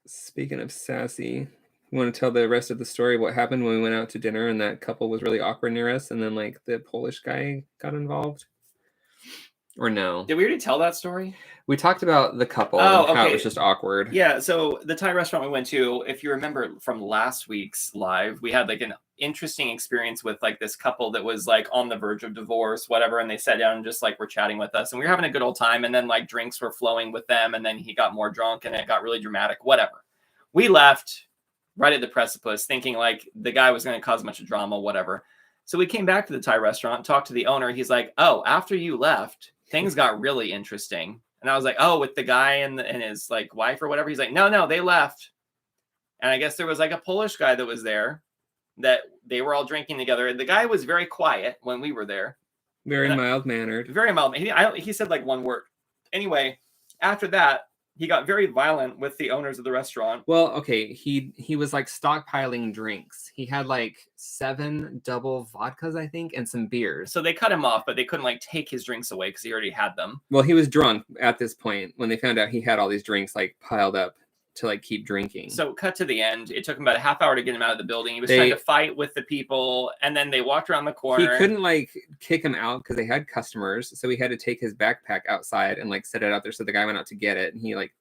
S2: Speaking of sassy, you want to tell the rest of the story? What happened when we went out to dinner and that couple was really awkward near us, and then like the Polish guy got involved? Or no?
S1: Did we already tell that story?
S2: We talked about the couple
S1: Oh,
S2: and how
S1: okay.
S2: it was just awkward.
S1: Yeah, so the Thai restaurant we went to, if you remember from last week's live, we had like an interesting experience with like this couple that was like on the verge of divorce, whatever, and they sat down and just like were chatting with us, and we were having a good old time, and then like drinks were flowing with them, and then he got more drunk and it got really dramatic, whatever. We left right at the precipice thinking like the guy was going to cause much drama, whatever. So we came back to the Thai restaurant, talked to the owner. He's like, oh, after you left, things got really interesting. And I was like, oh, with the guy and his like wife or whatever. He's like, no, they left. And I guess there was like a Polish guy that was there that they were all drinking together. The guy was very quiet when we were there.
S2: Very mild-mannered.
S1: Very mild. He said like one word. Anyway, after that, he got very violent with the owners of the restaurant.
S2: Well, okay, he was like stockpiling drinks. He had like 7 double vodkas, I think, and some beers.
S1: So they cut him off, but they couldn't like take his drinks away because he already had them.
S2: Well, he was drunk at this point when they found out he had all these drinks like piled up to like keep drinking.
S1: So cut to the end. It took him about a half hour to get him out of the building. He was trying to fight with the people, and then they walked around the corner.
S2: He couldn't like kick him out because they had customers, so he had to take his backpack outside and like set it out there. So the guy went out to get it, and he like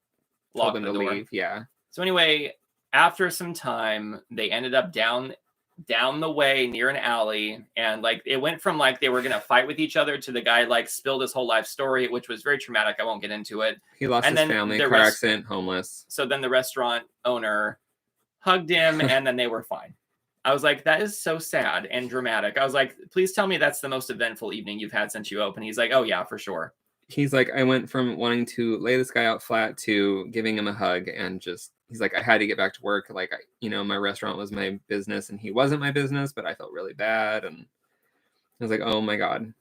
S2: told him to leave. Yeah.
S1: So anyway, after some time, they ended up down the way near an alley, and like it went from like they were gonna fight with each other to the guy like spilled his whole life story, which was very traumatic. I won't get into it.
S2: He lost his family, car accident, homeless.
S1: So then the restaurant owner hugged him, and then they were fine. I was like, that is so sad and dramatic. I was like, please tell me that's the most eventful evening you've had since you opened. He's like, oh yeah, for sure.
S2: He's like, I went from wanting to lay this guy out flat to giving him a hug, and just he's like, I had to get back to work. Like, my restaurant was my business, and he wasn't my business, but I felt really bad, and I was like, oh my god,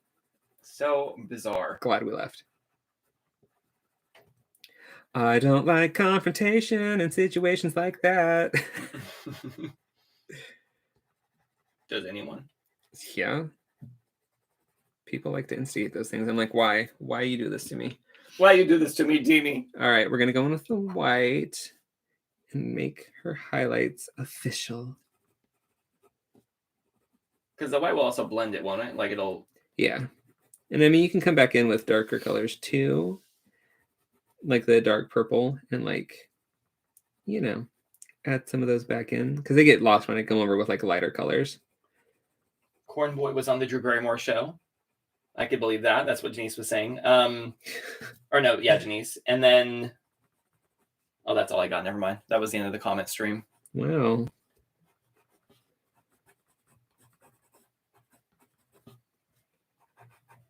S1: so bizarre.
S2: Glad we left. I don't like confrontation in situations like that.
S1: Does anyone?
S2: Yeah. People like to instigate those things. I'm like, why? Why you do this to me?
S1: Why you do this to me, Deanie?
S2: All right, we're gonna go in with the white and make her highlights official.
S1: Because the white will also blend it, won't it? Like it'll.
S2: Yeah, and I mean you can come back in with darker colors too, like the dark purple, and like, add some of those back in because they get lost when I come over with like lighter colors.
S1: Corn Boy was on the Drew Barrymore show. I could believe that. That's what Janice was saying. Janice. And then, that's all I got. Never mind. That was the end of the comment stream.
S2: Wow.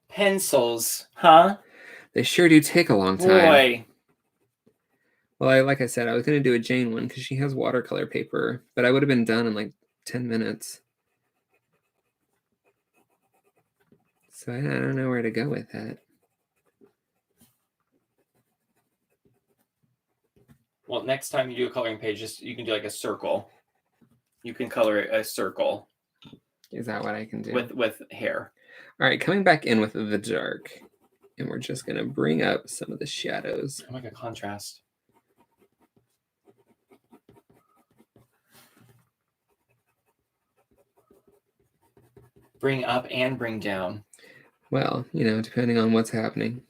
S1: Pencils, huh?
S2: They sure do take a long time.
S1: Boy.
S2: Well, like I said, I was going to do a Jane one because she has watercolor paper, but I would have been done in like 10 minutes. So I don't know where to go with that.
S1: Well, next time you do a coloring page, you can do like a circle. You can color a circle.
S2: Is that what I can do?
S1: With hair.
S2: All right, coming back in with the dark. And we're just going to bring up some of the shadows.
S1: I like a contrast. Bring up and bring down.
S2: Well, depending on what's happening.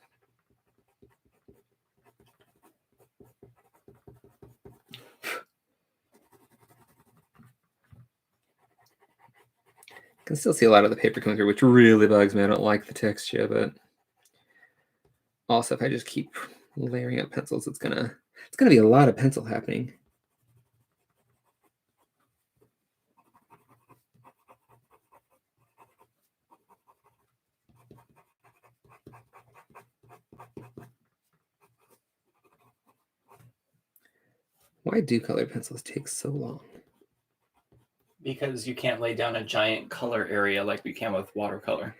S2: Can still see a lot of the paper coming through, which really bugs me. I don't like the texture, but also if I just keep layering up pencils, it's gonna be a lot of pencil happening. Why do colored pencils take so long?
S1: Because you can't lay down a giant color area like we can with watercolor.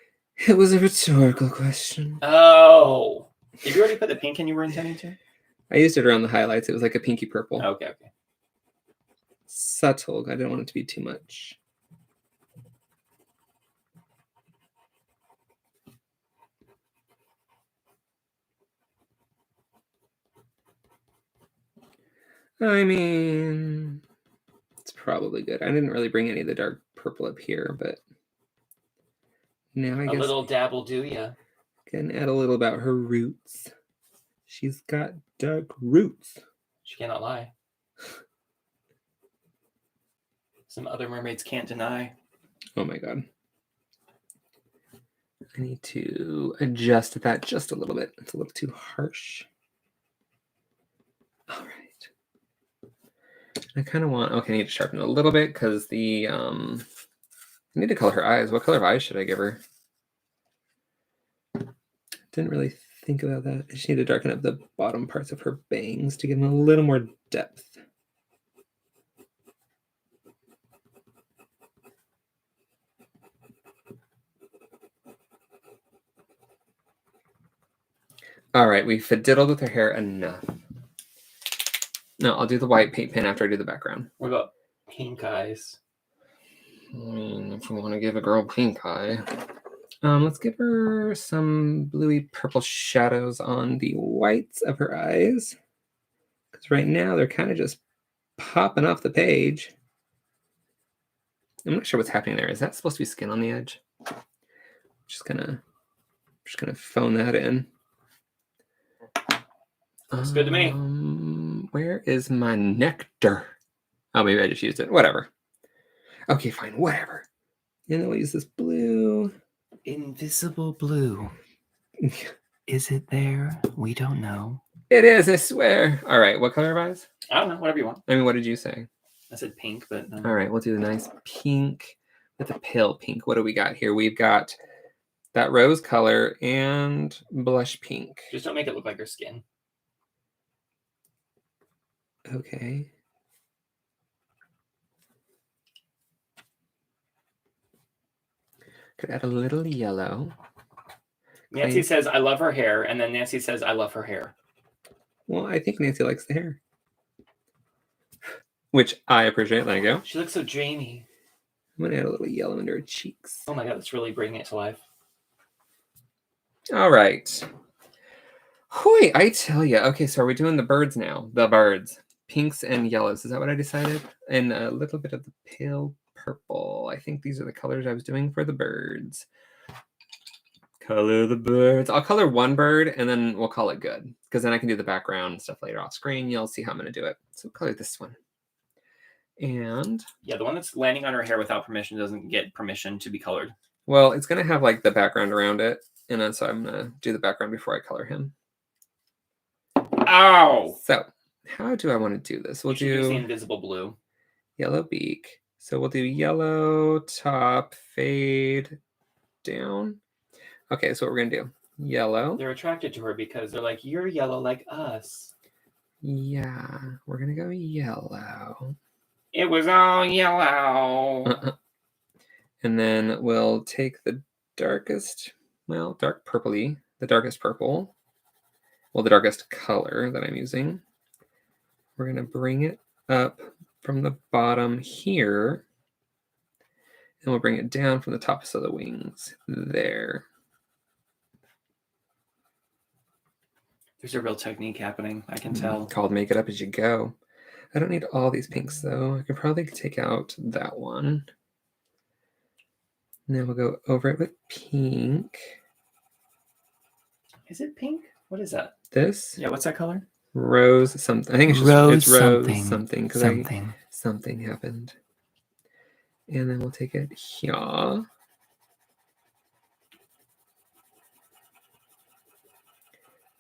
S2: It was a rhetorical question.
S1: Oh. Did you already put the pink in you were intending to?
S2: I used it around the highlights. It was like a pinky purple.
S1: Okay.
S2: Subtle. I didn't want it to be too much. I mean, it's probably good. I didn't really bring any of the dark purple up here, but now I guess
S1: a little dab will do ya.
S2: Can add a little about her roots. She's got dark roots.
S1: She cannot lie. Some other mermaids can't deny.
S2: Oh my god. I need to adjust that just a little bit. It's a little too harsh. All right. I kind of want, I need to sharpen it a little bit because I need to color her eyes. What color of eyes should I give her? Didn't really think about that. I just need to darken up the bottom parts of her bangs to give them a little more depth. All right, we fiddled with her hair enough. No, I'll do the white paint pen after I do the background.
S1: What about pink eyes?
S2: I mean, if we want to give a girl pink eye, let's give her some bluey purple shadows on the whites of her eyes. Because right now they're kind of just popping off the page. I'm not sure what's happening there. Is that supposed to be skin on the edge? Just gonna phone that in.
S1: Looks good to me.
S2: Where is my nectar? Oh, maybe I just used it. Whatever. Okay, fine. Whatever. And then we'll use this blue.
S1: Invisible blue. Is it there? We don't know.
S2: It is, I swear. All right, what color eyes?
S1: I don't know. Whatever you want.
S2: I mean, what did you say?
S1: I said pink, but no.
S2: All right, we'll do the nice pink with a pale pink. What do we got here? We've got that rose color and blush pink.
S1: Just don't make it look like her skin.
S2: Okay. Could add a little yellow.
S1: Nancy says, I love her hair. And then Nancy says, I love her hair.
S2: Well, I think Nancy likes the hair. Which I appreciate. There you go.
S1: She looks so dreamy.
S2: I'm going to add a little yellow into her cheeks.
S1: Oh my God, that's really bringing it to life.
S2: All right. Hoi, I tell you. Okay, so are we doing the birds now? The birds. Pinks and yellows. Is that what I decided? And a little bit of the pale purple. I think these are the colors I was doing for the birds. Color the birds. I'll color one bird and then we'll call it good. Because then I can do the background and stuff later off screen. You'll see how I'm going to do it. So color this one. And
S1: yeah, the one that's landing on her hair without permission doesn't get permission to be colored.
S2: Well, it's going to have like the background around it. And then so I'm going to do the background before I color him.
S1: Ow!
S2: So how do I want to do this? We'll do
S1: use the invisible blue.
S2: Yellow beak. So we'll do yellow top, fade down. Okay, so what we're going to do. Yellow.
S1: They're attracted to her because they're like, you're yellow like us.
S2: Yeah, we're going to go yellow.
S1: It was all yellow.
S2: And then we'll take the darkest, well, dark purpley, the darkest purple. Well, the darkest color that I'm using. We're going to bring it up from the bottom here. And we'll bring it down from the tops of the wings there.
S1: There's a real technique happening, I can tell.
S2: Called make it up as you go. I don't need all these pinks though. I could probably take out that one. And then we'll go over it with pink.
S1: Is it pink? What is that?
S2: This?
S1: Yeah, what's that color?
S2: Rose something. I think it's just
S1: rose
S2: something. Because something happened. And then we'll take it here.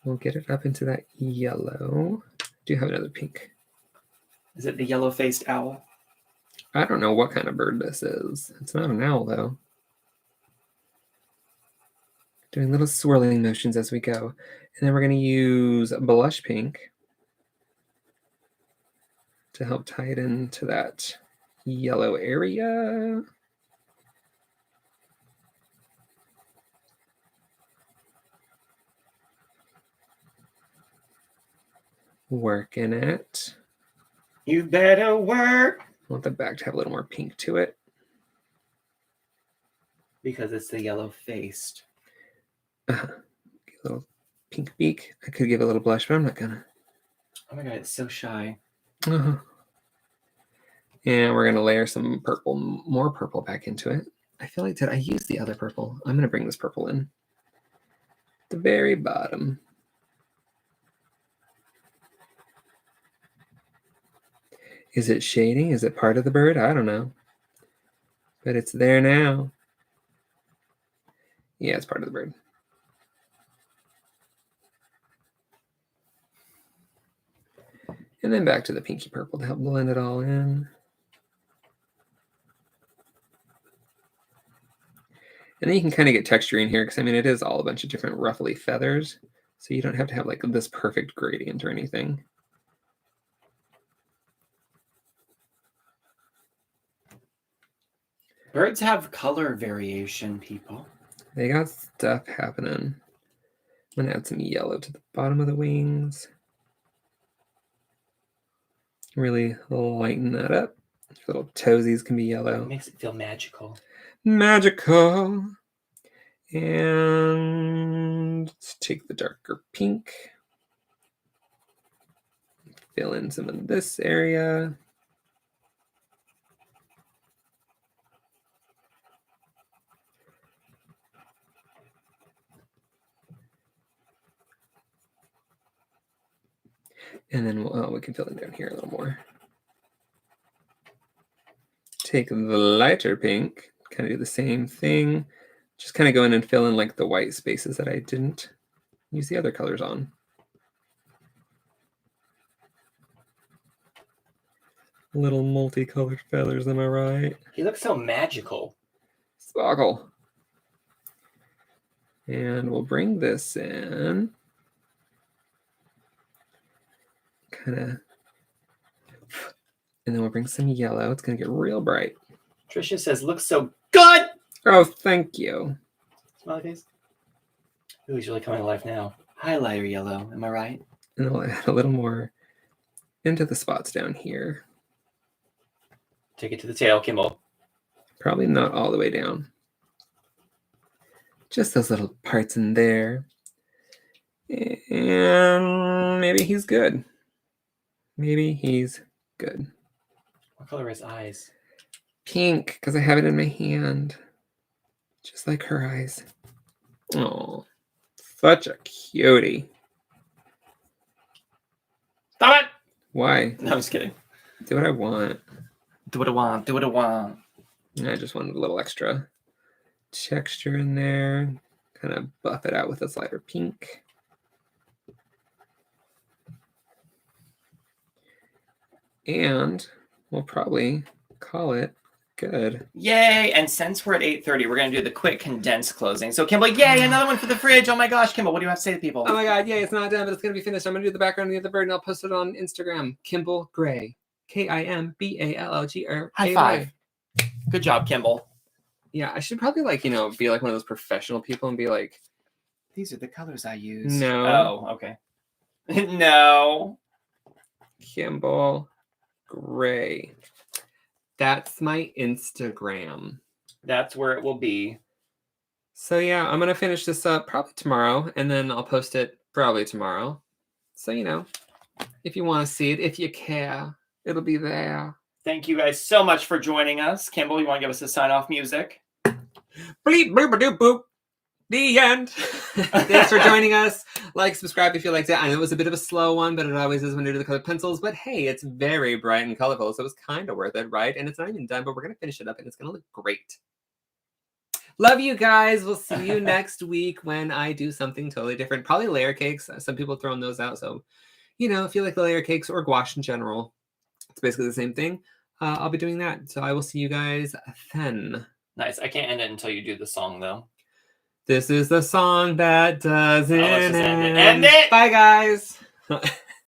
S2: We'll get it up into that yellow. I do have another pink.
S1: Is it the yellow-faced owl?
S2: I don't know what kind of bird this is. It's not an owl, though. Doing little swirling motions as we go. And then we're going to use blush pink to help tie it into that yellow area. Working it.
S1: You better work.
S2: I want the back to have a little more pink to it.
S1: Because it's the yellow-faced.
S2: A little pink beak. I could give it a little blush, but I'm not gonna.
S1: Oh my God, it's so shy.
S2: And we're gonna layer some purple, more purple back into it. I feel like, did I use the other purple? I'm gonna bring this purple in. The very bottom. Is it shading? Is it part of the bird? I don't know. But it's there now. Yeah, it's part of the bird. And then back to the pinky purple to help blend it all in. And then you can kind of get texture in here because, I mean, it is all a bunch of different ruffly feathers. So you don't have to have like this perfect gradient or anything.
S1: Birds have color variation, people.
S2: They got stuff happening. I'm going to add some yellow to the bottom of the wings. Really lighten that up. Little toesies can be
S1: It
S2: yellow.
S1: makes it feel magical.
S2: Magical. And let's take the darker pink. Fill in some of this area. And then we can fill in down here a little more. Take the lighter pink, kind of do the same thing. Just kind of go in and fill in like the white spaces that I didn't use the other colors on. Little multicolored feathers, am I right?
S1: He looks so magical.
S2: Sparkle. And we'll bring this in. Kind of. And then we'll bring some yellow. It's going to get real bright.
S1: Trisha says, looks so good.
S2: Oh, thank you.
S1: Smiley face. Ooh, he's really coming to life now. Highlighter yellow, am I right?
S2: And then we'll add a little more into the spots down here.
S1: Take it to the tail, Kimball.
S2: Probably not all the way down. Just those little parts in there. And maybe he's good. Maybe he's good.
S1: What color are his eyes?
S2: Pink, because I have it in my hand. Just like her eyes. Oh, such a cutie.
S1: Stop it!
S2: Why?
S1: No, I'm just kidding.
S2: Do what I want.
S1: Do what I want. Do what I want.
S2: I just wanted a little extra texture in there. Kind of buff it out with this lighter pink. And we'll probably call it good.
S1: Yay! And since we're at 8:30, we're going to do the quick condensed closing. So, Kimball, yay! Another one for the fridge. Oh my gosh, Kimball, what do you have to say to people?
S2: Oh my god, yay, it's not done, but it's going to be finished. I'm going to do the background of the other bird, and I'll post it on Instagram. Kimball Gray. Kimballgray.
S1: High five. Good job, Kimball.
S2: Yeah, I should probably, like, be like one of those professional people and be like,
S1: these are the colors I use.
S2: No.
S1: Oh, okay. No.
S2: Kimball Gray. That's my Instagram.
S1: That's where it will be.
S2: So yeah, I'm gonna finish this up probably tomorrow, and then I'll post it probably tomorrow. So if you want to see it, if you care, it'll be there.
S1: Thank you guys so much for joining us. Kimball, you want to give us a sign-off music?
S2: Bleep, bloop, doop, boop. The end. Thanks for joining us. Like, subscribe if you liked it. I know it was a bit of a slow one, but it always is when you do the colored pencils. But hey, it's very bright and colorful, so it was kind of worth it, right? And it's not even done, but we're going to finish it up, and it's going to look great. Love you guys. We'll see you next week when I do something totally different. Probably layer cakes. Some people throwing those out. So, if you like the layer cakes or gouache in general, it's basically the same thing. I'll be doing that. So I will see you guys then.
S1: Nice. I can't end it until you do the song, though.
S2: This is the song that doesn't
S1: let's just
S2: end.
S1: End it!
S2: Bye, guys.